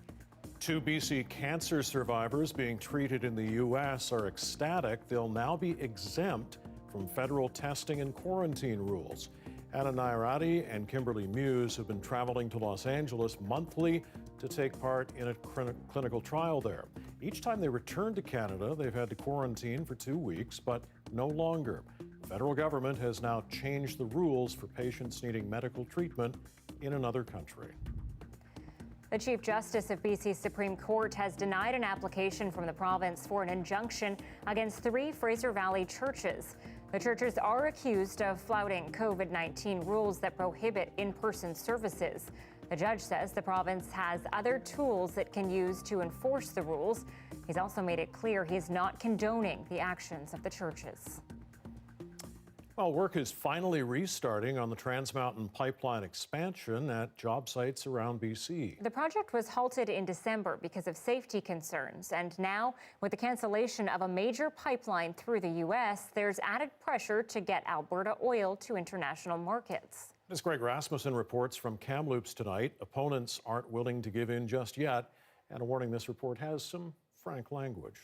Speaker 3: 2 BC cancer survivors being treated in the U.S. are ecstatic they'll now be exempt from federal testing and quarantine rules. Anna Nairati and Kimberly Muse have been traveling to Los Angeles monthly to take part in a clinical trial there. Each time they return to Canada, they've had to quarantine for 2 weeks, but no longer. The federal government has now changed the rules for patients needing medical treatment in another country.
Speaker 1: The Chief Justice of BC's Supreme Court has denied an application from the province for an injunction against 3 Fraser Valley churches. The churches are accused of flouting COVID-19 rules that prohibit in-person services. The judge says the province has other tools it can use to enforce the rules. He's also made it clear he's not condoning the actions of the churches.
Speaker 3: Well, work is finally restarting on the Trans Mountain Pipeline expansion at job sites around BC.
Speaker 1: The project was halted in December because of safety concerns, and now, with the cancellation of a major pipeline through the U.S., there's added pressure to get Alberta oil to international markets.
Speaker 3: As Greg Rasmussen reports from Kamloops tonight, opponents aren't willing to give in just yet, and a warning this report has some frank language.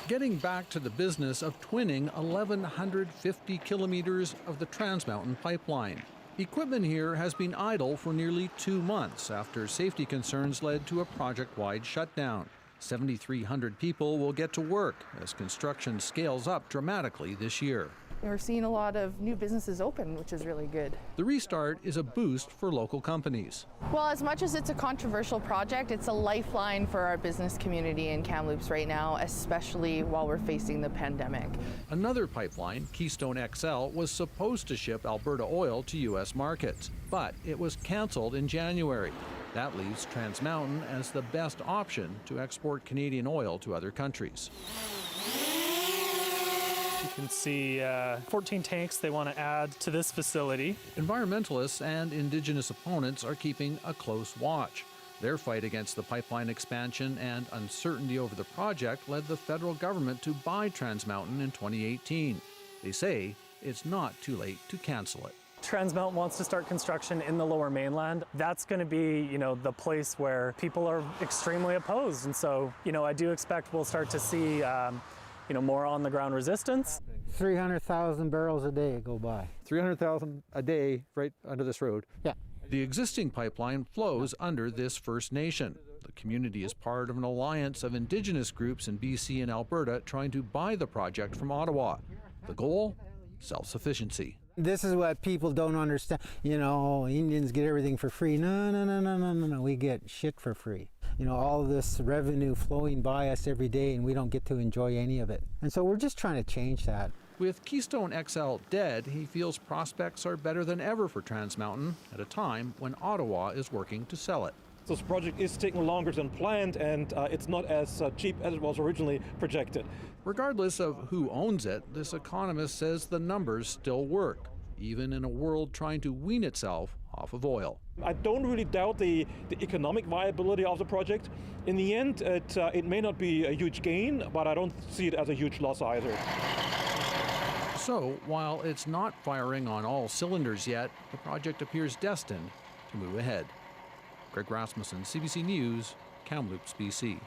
Speaker 6: Getting back to the business of twinning 1,150 kilometers of the Trans Mountain Pipeline. Equipment here has been idle for nearly 2 months after safety concerns led to a project-wide shutdown. 7,300 people will get to work as construction scales up dramatically this year.
Speaker 21: We're seeing a lot of new businesses open, which is really good.
Speaker 6: The restart is a boost for local companies.
Speaker 21: Well, as much as it's a controversial project, it's a lifeline for our business community in Kamloops right now, especially while we're facing the pandemic.
Speaker 6: Another pipeline, Keystone XL, was supposed to ship Alberta oil to U.S. markets, but it was canceled in January. That leaves Trans Mountain as the best option to export Canadian oil to other countries.
Speaker 24: You can see 14 tanks they want to add to this facility.
Speaker 6: Environmentalists and Indigenous opponents are keeping a close watch. Their fight against the pipeline expansion and uncertainty over the project led the federal government to buy Trans Mountain in 2018. They say it's not too late to cancel it.
Speaker 24: Trans Mountain wants to start construction in the Lower Mainland. That's going to be, the place where people are extremely opposed. And so, I do expect we'll start to see more on-the-ground resistance.
Speaker 7: 300,000 barrels a day go by.
Speaker 8: 300,000 a day right under this road.
Speaker 7: Yeah.
Speaker 6: The existing pipeline flows under this First Nation. The community is part of an alliance of Indigenous groups in BC and Alberta trying to buy the project from Ottawa. The goal? Self-sufficiency.
Speaker 7: This is what people don't understand. Indians get everything for free. No. We get shit for free. All of this revenue flowing by us every day, and we don't get to enjoy any of it. And so we're just trying to change that.
Speaker 6: With Keystone XL dead, he feels prospects are better than ever for Trans Mountain at a time when Ottawa is working to sell it.
Speaker 8: This project is taking longer than planned, and it's not as cheap as it was originally projected.
Speaker 6: Regardless of who owns it, this economist says the numbers still work, even in a world trying to wean itself off of oil.
Speaker 8: I don't really doubt the economic viability of the project. In the end, it may not be a huge gain, but I don't see it as a huge loss either.
Speaker 6: So, while it's not firing on all cylinders yet, the project appears destined to move ahead. Greg Rasmussen, CBC News, Kamloops, BC.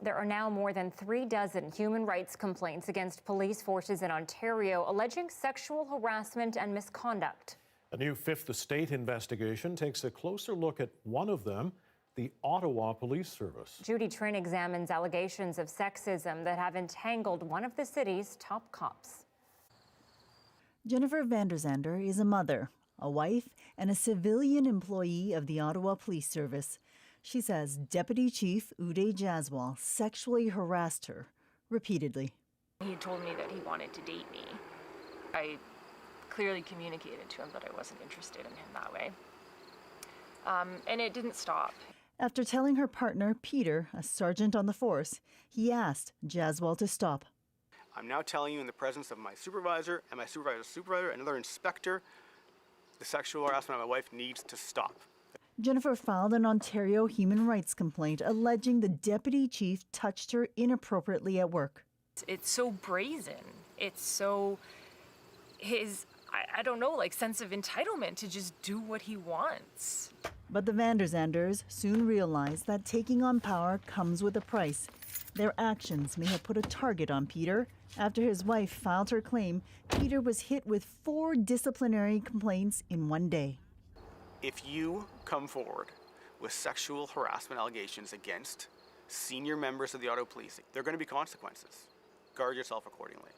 Speaker 1: There are now more than 36 human rights complaints against police forces in Ontario alleging sexual harassment and misconduct.
Speaker 3: A new Fifth Estate investigation takes a closer look at one of them, the Ottawa Police Service.
Speaker 1: Judy Trin examines allegations of sexism that have entangled one of the city's top cops.
Speaker 9: Jennifer Vanderzander is a mother, a wife, and a civilian employee of the Ottawa Police Service. She says Deputy Chief Uday Jaswal sexually harassed her repeatedly.
Speaker 10: He told me that he wanted to date me. I clearly communicated to him that I wasn't interested in him that way. And it didn't stop.
Speaker 9: After telling her partner, Peter, a sergeant on the force, he asked Jaswal to stop.
Speaker 12: I'm now telling you in the presence of my supervisor and my supervisor's supervisor and another inspector, the sexual harassment of my wife needs to stop.
Speaker 9: Jennifer filed an Ontario human rights complaint alleging the deputy chief touched her inappropriately at work.
Speaker 10: It's so brazen. It's so I don't know, sense of entitlement to just do what he wants.
Speaker 9: But the Vanderzanders soon realized that taking on power comes with a price. Their actions may have put a target on Peter. After his wife filed her claim, Peter was hit with 4 disciplinary complaints in one day.
Speaker 12: If you come forward with sexual harassment allegations against senior members of the Ottawa Police, there are going to be consequences. Guard yourself accordingly.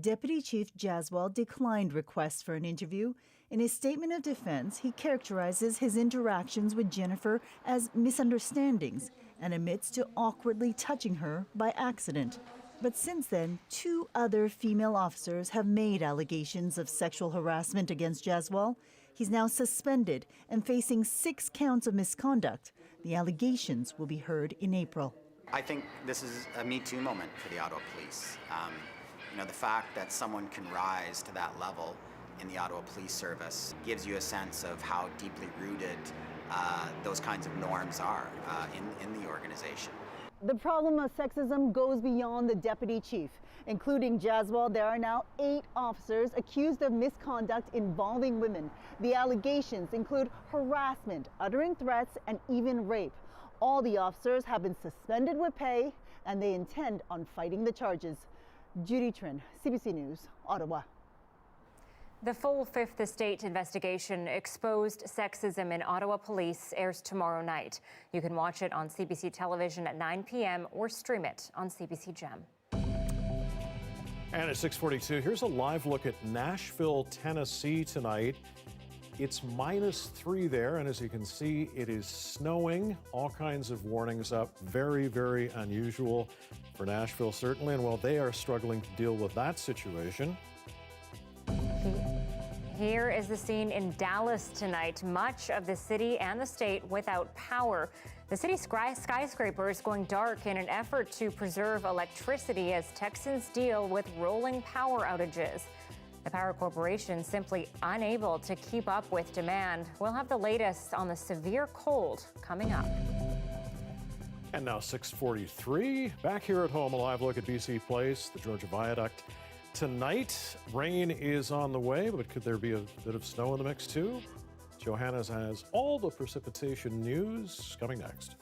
Speaker 9: Deputy Chief Jaswal declined requests for an interview. In his statement of defense, he characterizes his interactions with Jennifer as misunderstandings and admits to awkwardly touching her by accident. But since then, 2 other female officers have made allegations of sexual harassment against Jaswal. He's now suspended and facing 6 counts of misconduct. The allegations will be heard in April.
Speaker 13: I think this is a Me Too moment for the Ottawa Police. The fact that someone can rise to that level in the Ottawa Police Service gives you a sense of how deeply rooted those kinds of norms are in the organization.
Speaker 9: The problem of sexism goes beyond the deputy chief. Including Jaswal, there are now 8 officers accused of misconduct involving women. The allegations include harassment, uttering threats, and even rape. All the officers have been suspended with pay, and they intend on fighting the charges. Judy Trin, CBC News, Ottawa.
Speaker 1: The full Fifth Estate investigation exposed sexism in Ottawa Police airs tomorrow night. You can watch it on CBC television at 9 p.m. or stream it on CBC Gem.
Speaker 3: And at 6:42, here's a live look at Nashville, Tennessee tonight. It's -3 there, and as you can see, it is snowing. All kinds of warnings up. Very, very unusual for Nashville, certainly. And while they are struggling to deal with that situation.
Speaker 1: Here is the scene in Dallas tonight. Much of the city and the state without power. The city's skyscrapers going dark in an effort to preserve electricity as Texans deal with rolling power outages. The Power Corporation simply unable to keep up with demand. We'll have the latest on the severe cold coming up.
Speaker 3: And now 6:43, back here at home, a live look at BC Place, the Georgia Viaduct. Tonight, rain is on the way, but could there be a bit of snow in the mix too? Johanna has all the precipitation news coming next.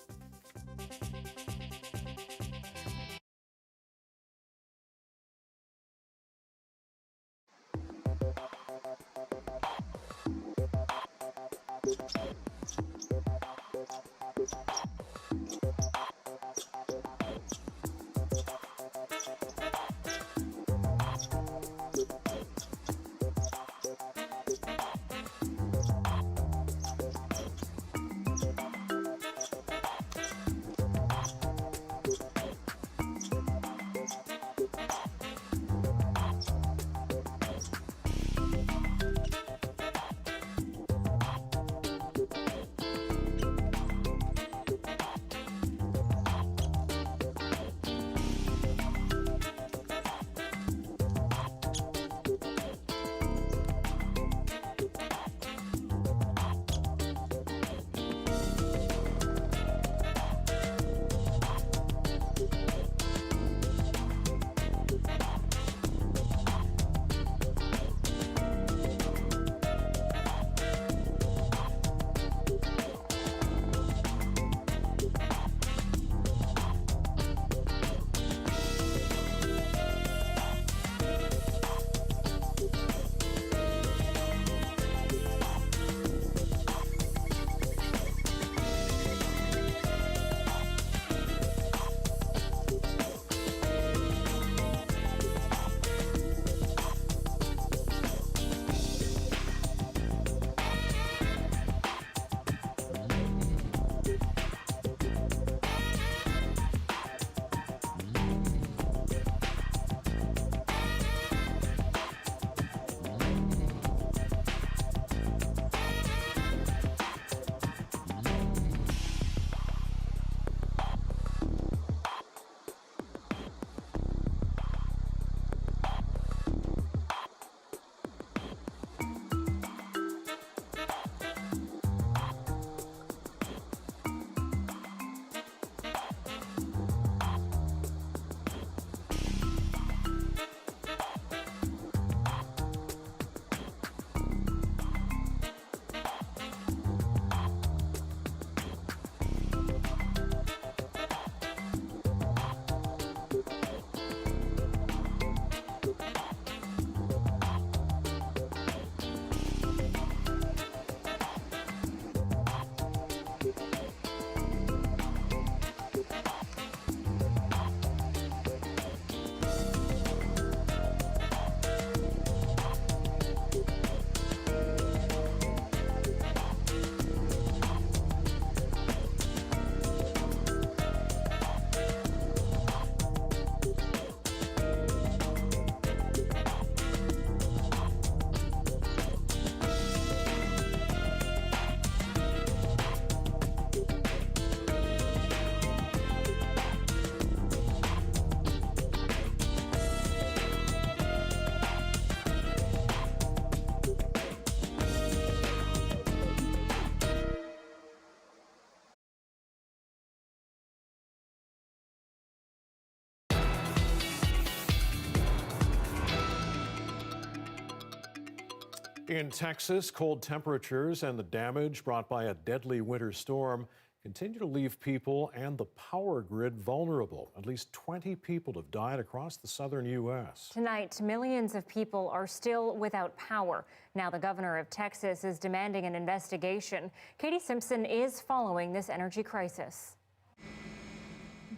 Speaker 3: In Texas, cold temperatures and the damage brought by a deadly winter storm continue to leave people and the power grid vulnerable. At least 20 people have died across the southern U.S.
Speaker 1: Tonight, millions of people are still without power. Now the governor of Texas is demanding an investigation. Katie Simpson is following this energy crisis.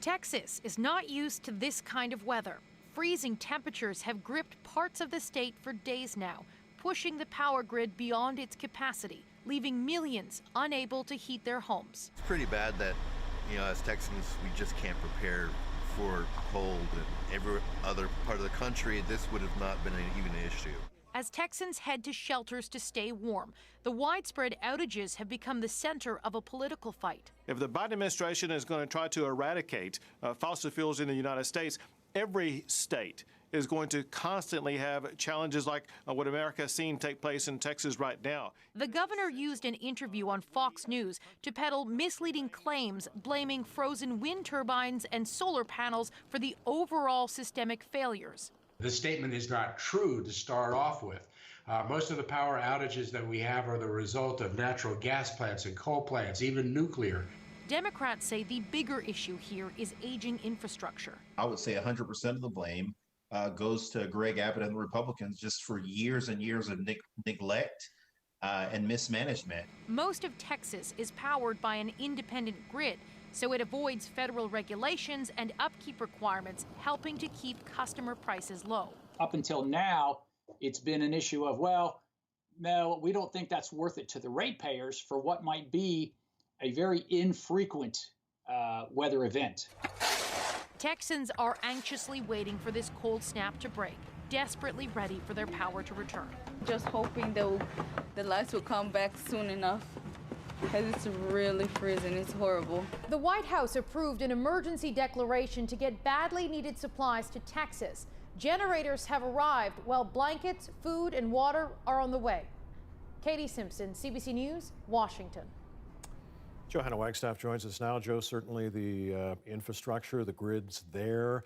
Speaker 11: Texas is not used to this kind of weather. Freezing temperatures have gripped parts of the state for days now, pushing the power grid beyond its capacity, leaving millions unable to heat their homes.
Speaker 14: It's pretty bad that, as Texans, we just can't prepare for cold. And every other part of the country, this would have not been even an issue.
Speaker 11: As Texans head to shelters to stay warm, the widespread outages have become the center of a political fight.
Speaker 15: If the Biden administration is going to try to eradicate fossil fuels in the United States, every state is going to constantly have challenges like what America has seen take place in Texas right now.
Speaker 11: The governor used an interview on Fox News to peddle misleading claims, blaming frozen wind turbines and solar panels for the overall systemic failures.
Speaker 16: The statement is not true to start off with. Most of the power outages that we have are the result of natural gas plants and coal plants, even nuclear.
Speaker 11: Democrats say the bigger issue here is aging infrastructure.
Speaker 19: I would say 100% of the blame goes to Greg Abbott and the Republicans just for years and years of neglect and mismanagement.
Speaker 11: Most of Texas is powered by an independent grid, so it avoids federal regulations and upkeep requirements, helping to keep customer prices low.
Speaker 20: Up until now, it's been an issue of, well, no, we don't think that's worth it to the ratepayers for what might be a very infrequent weather event.
Speaker 11: Texans are anxiously waiting for this cold snap to break, desperately ready for their power to return.
Speaker 25: Just hoping the lights will come back soon enough, because it's really freezing. It's horrible.
Speaker 26: The White House approved an emergency declaration to get badly needed supplies to Texas. Generators have arrived while blankets, food, and water are on the way. Katie Simpson, CBC News, Washington.
Speaker 3: Johanna Wagstaffe joins us now. Joe, certainly the infrastructure, the grids there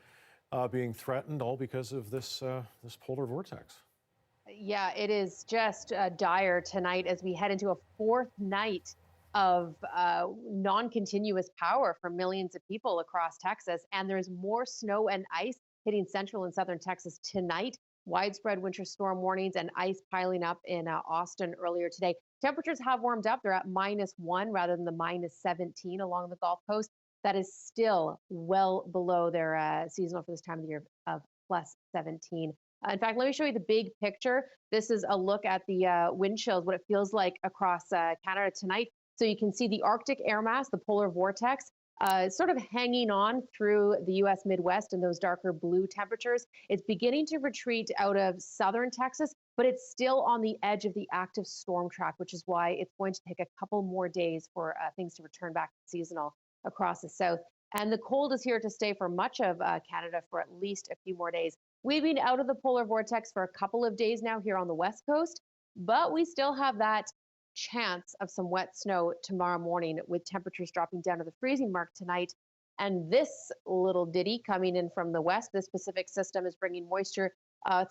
Speaker 3: being threatened, all because of this polar vortex.
Speaker 27: Yeah, it is just dire tonight as we head into a fourth night of non-continuous power for millions of people across Texas. And there's more snow and ice hitting central and southern Texas tonight. Widespread winter storm warnings and ice piling up in Austin earlier today. Temperatures have warmed up. They're at -1 rather than the -17 along the Gulf Coast. That is still well below their seasonal for this time of the year of +17. In fact, let me show you the big picture. This is a look at the wind chills, what it feels like across Canada tonight. So you can see the Arctic air mass, the polar vortex, sort of hanging on through the U.S. Midwest and those darker blue temperatures. It's beginning to retreat out of southern Texas, but it's still on the edge of the active storm track, which is why it's going to take a couple more days for things to return back to seasonal across the south. And the cold is here to stay for much of Canada for at least a few more days. We've been out of the polar vortex for a couple of days now here on the West Coast, but we still have that chance of some wet snow tomorrow morning with temperatures dropping down to the freezing mark tonight. And this little ditty coming in from the west, this Pacific system is bringing moisture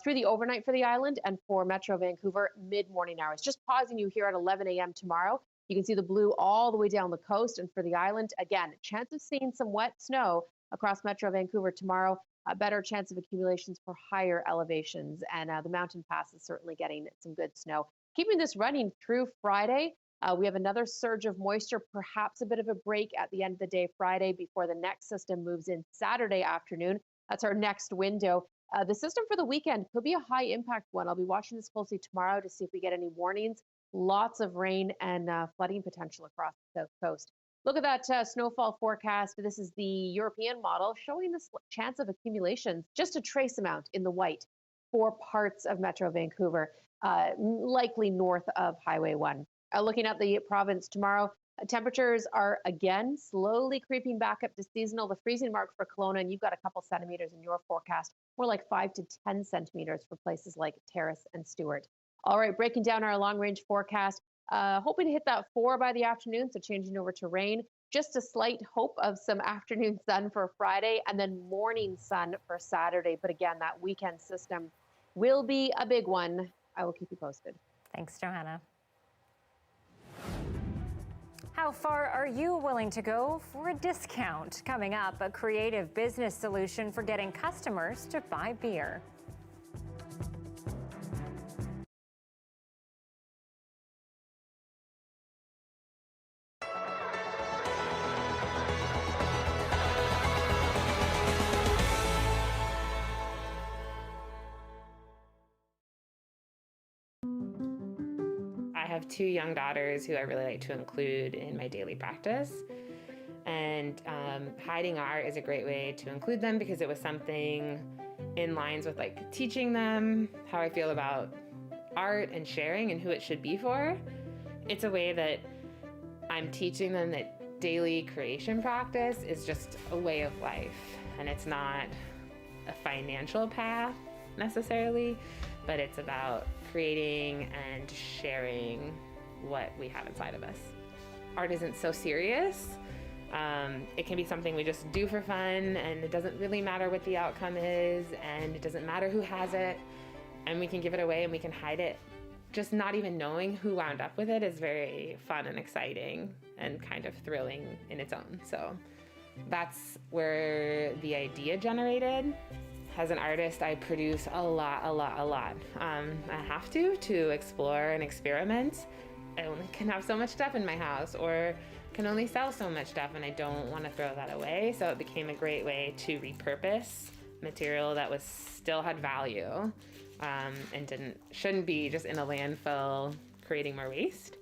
Speaker 27: through the overnight for the island and for Metro Vancouver mid-morning hours. Just pausing you here at 11 a.m. tomorrow. You can see the blue all the way down the coast, and for the island, again, chance of seeing some wet snow across Metro Vancouver tomorrow. A better chance of accumulations for higher elevations, and the mountain pass is certainly getting some good snow. Keeping this running through Friday, we have another surge of moisture, perhaps a bit of a break at the end of the day Friday before the next system moves in Saturday afternoon. That's our next window. The system for the weekend could be a high impact one. I'll be watching this closely tomorrow to see if we get any warnings. Lots of rain and flooding potential across the south coast. Look at that snowfall forecast. This is the European model showing this chance of accumulations, just a trace amount in the white for parts of Metro Vancouver, likely north of Highway 1. Looking at the province tomorrow, temperatures are again slowly creeping back up to seasonal. The freezing mark for Kelowna, and you've got a couple centimeters in your forecast, more like 5 to 10 centimeters for places like Terrace and Stewart. All right, breaking down our long-range forecast. Hoping to hit that 4 by the afternoon, so changing over to rain. Just a slight hope of some afternoon sun for Friday and then morning sun for Saturday. But again, that weekend system will be a big one. I will keep you posted.
Speaker 1: Thanks, Johanna. How far are you willing to go for a discount? Coming up, a creative business solution for getting customers to buy beer.
Speaker 2: I have 2 young daughters who I really like to include in my daily practice. And hiding art is a great way to include them because it was something in lines with like teaching them how I feel about art and sharing and who it should be for. It's a way that I'm teaching them that daily creation practice is just a way of life, and it's not a financial path necessarily, but it's about creating and sharing what we have inside of us. Art isn't so serious. It can be something we just do for fun, and it doesn't really matter what the outcome is, and it doesn't matter who has it, and we can give it away and we can hide it. Just not even knowing who wound up with it is very fun and exciting and kind of thrilling in its own. So that's where the idea generated. As an artist, I produce a lot. I have to explore and experiment. I only can have so much stuff in my house, or can only sell so much stuff, and I don't want to throw that away. So it became a great way to repurpose material that still had value, and shouldn't be just in a landfill creating more waste.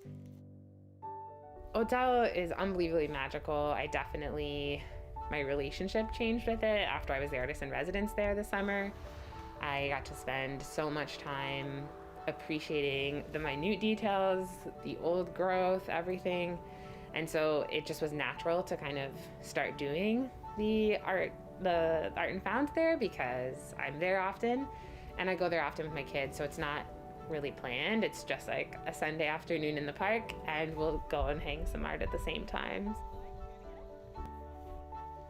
Speaker 2: Hotel is unbelievably magical. My relationship changed with it after I was the artist in residence there this summer. I got to spend so much time appreciating the minute details, the old growth, everything. And so it just was natural to kind of start doing the art and found there because I'm there often and I go there often with my kids. So it's not really planned. It's just like a Sunday afternoon in the park and we'll go and hang some art at the same time.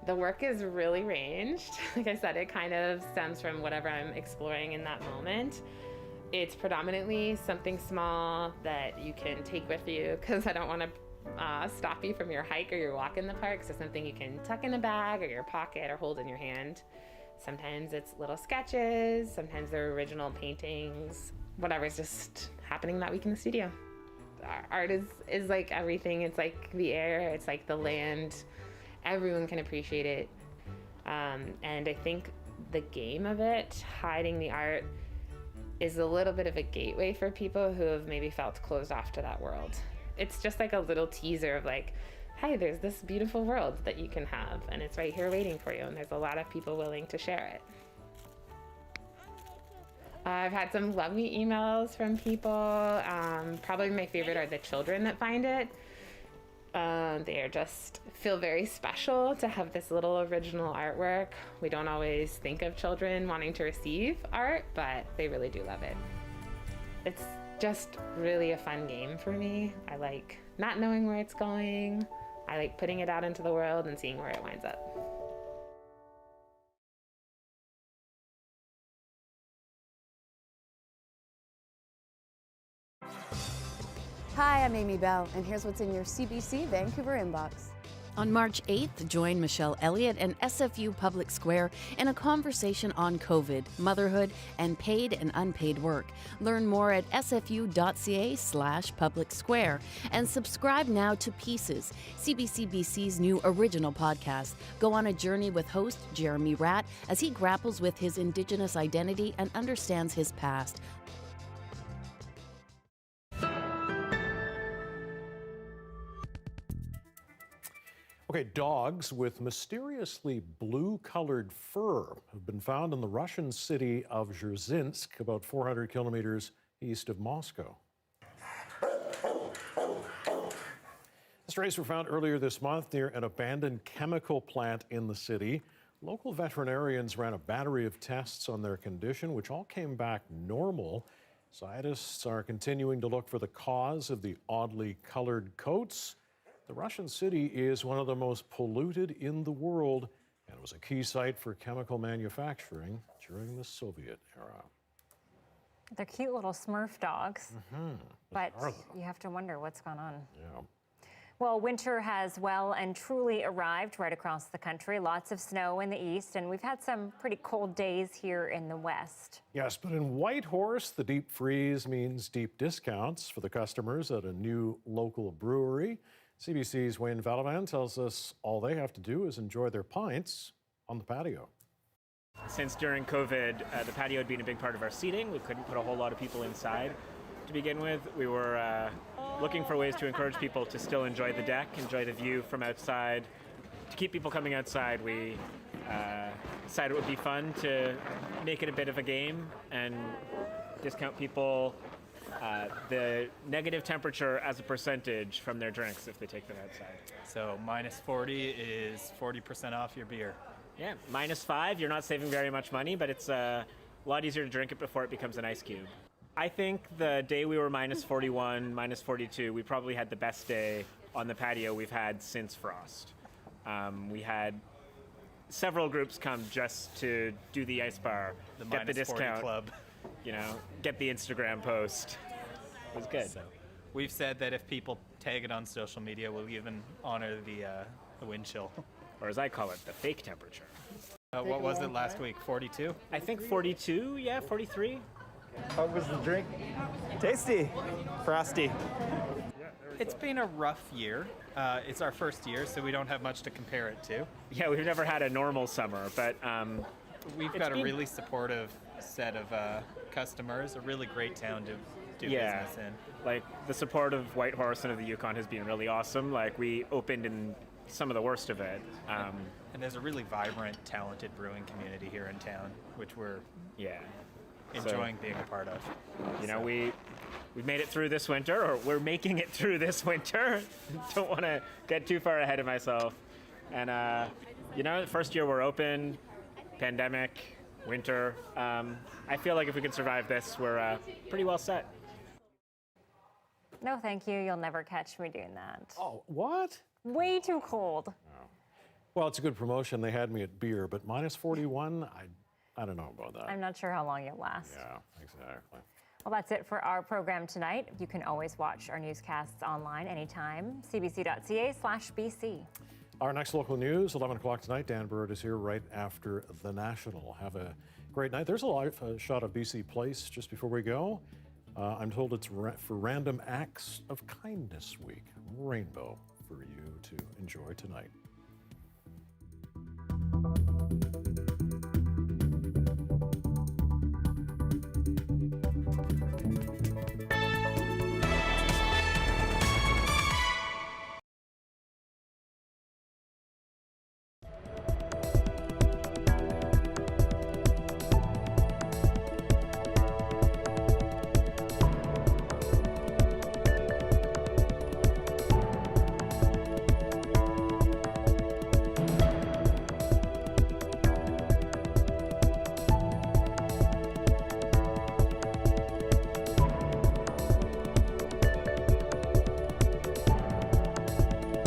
Speaker 2: The work is really ranged. Like I said, it kind of stems from whatever I'm exploring in that moment. It's predominantly something small that you can take with you because I don't want to stop you from your hike or your walk in the park. So something you can tuck in a bag or your pocket or hold in your hand. Sometimes it's little sketches, sometimes they're original paintings, whatever's just happening that week in the studio. Art is like everything. It's like the air, it's like the land. Everyone can appreciate it. And I think the game of it, hiding the art, is a little bit of a gateway for people who have maybe felt closed off to that world. It's just like a little teaser of like, hey, there's this beautiful world that you can have, and it's right here waiting for you, and there's a lot of people willing to share it. I've had some lovely emails from people. Probably my favorite are the children that find it. They just feel very special to have this little original artwork. We don't always think of children wanting to receive art, but they really do love it. It's just really a fun game for me. I like not knowing where it's going. I like putting it out into the world and seeing where it winds up.
Speaker 4: Hi, I'm Amy Bell, and here's what's in your CBC Vancouver inbox.
Speaker 5: On March 8th, join Michelle Elliott and SFU Public Square in a conversation on COVID, motherhood, and paid and unpaid work. Learn more at sfu.ca/public square and subscribe now to Pieces, CBCBC's new original podcast. Go on a journey with host Jeremy Ratt as he grapples with his Indigenous identity and understands his past.
Speaker 3: Okay, dogs with mysteriously blue-colored fur have been found in the Russian city of Dzержinsk, about 400 kilometers east of Moscow. The strays were found earlier this month near an abandoned chemical plant in the city. Local veterinarians ran a battery of tests on their condition, which all came back normal. Scientists are continuing to look for the cause of the oddly colored coats. The Russian city is one of the most polluted in the world and was a key site for chemical manufacturing during the Soviet era.
Speaker 1: They're cute little Smurf dogs, but
Speaker 3: Are they?
Speaker 1: you have to wonder what's going on.
Speaker 3: Yeah.
Speaker 1: Well, winter has well and truly arrived right across the country. Lots of snow in the east, and we've had some pretty cold days here in the west.
Speaker 3: Yes, but in Whitehorse, the deep freeze means deep discounts for the customers at a new local brewery. CBC's Wayne Valavan tells us all they have to do is enjoy their pints on the patio.
Speaker 7: Since during COVID, the patio had been a big part of our seating. We couldn't put a whole lot of people inside to begin with. We were looking for ways to encourage people to still enjoy the deck, enjoy the view from outside. To keep people coming outside, we decided it would be fun to make it a bit of a game and discount people the negative temperature as a percentage from their drinks if they take them outside.
Speaker 17: So -40 is 40% off your beer.
Speaker 7: Yeah, -5, you're not saving very much money, but it's a lot easier to drink it before it becomes an ice cube. I think the day we were -41, -42, we probably had the best day on the patio we've had since frost. We had several groups come just to do the ice bar,
Speaker 17: The
Speaker 7: get the
Speaker 17: -40
Speaker 7: discount,
Speaker 17: club.
Speaker 7: you know, get the Instagram post. It was good.
Speaker 17: So we've said that if people tag it on social media, we'll even honor the wind chill.
Speaker 7: Or as I call it, the fake temperature.
Speaker 17: What was it last week? 42?
Speaker 7: I think 42, yeah, 43.
Speaker 18: How was the drink? Tasty. Frosty.
Speaker 17: It's been a rough year. It's our first year, so we don't have much to compare it to.
Speaker 7: Yeah, we've never had a normal summer, but
Speaker 17: we've got a really supportive set of customers, a really great town to do business in.
Speaker 7: Like the support of Whitehorse and of the Yukon has been really awesome. Like we opened in some of the worst of it.
Speaker 17: And there's a really vibrant, talented brewing community here in town, which we're enjoying being a part of.
Speaker 7: You know, we've made it through this winter, or we're making it through this winter. Don't want to get too far ahead of myself. And, you know, the first year we're open, pandemic, winter. I feel like if we can survive this, we're pretty well set.
Speaker 1: No, thank you. You'll never catch me doing that.
Speaker 3: Oh, what?
Speaker 1: Way too cold.
Speaker 3: Well, it's a good promotion. They had me at beer, but -41, I don't know about that.
Speaker 1: I'm not sure how long you'll last.
Speaker 3: Yeah, exactly.
Speaker 1: Well, that's it for our program tonight. You can always watch our newscasts online anytime, cbc.ca/BC.
Speaker 3: Our next local news, 11 o'clock tonight. Dan Burrett is here right after the National. Have a great night. There's a live shot of BC Place just before we go. I'm told it's for Random Acts of Kindness Week. Rainbow for you to enjoy tonight.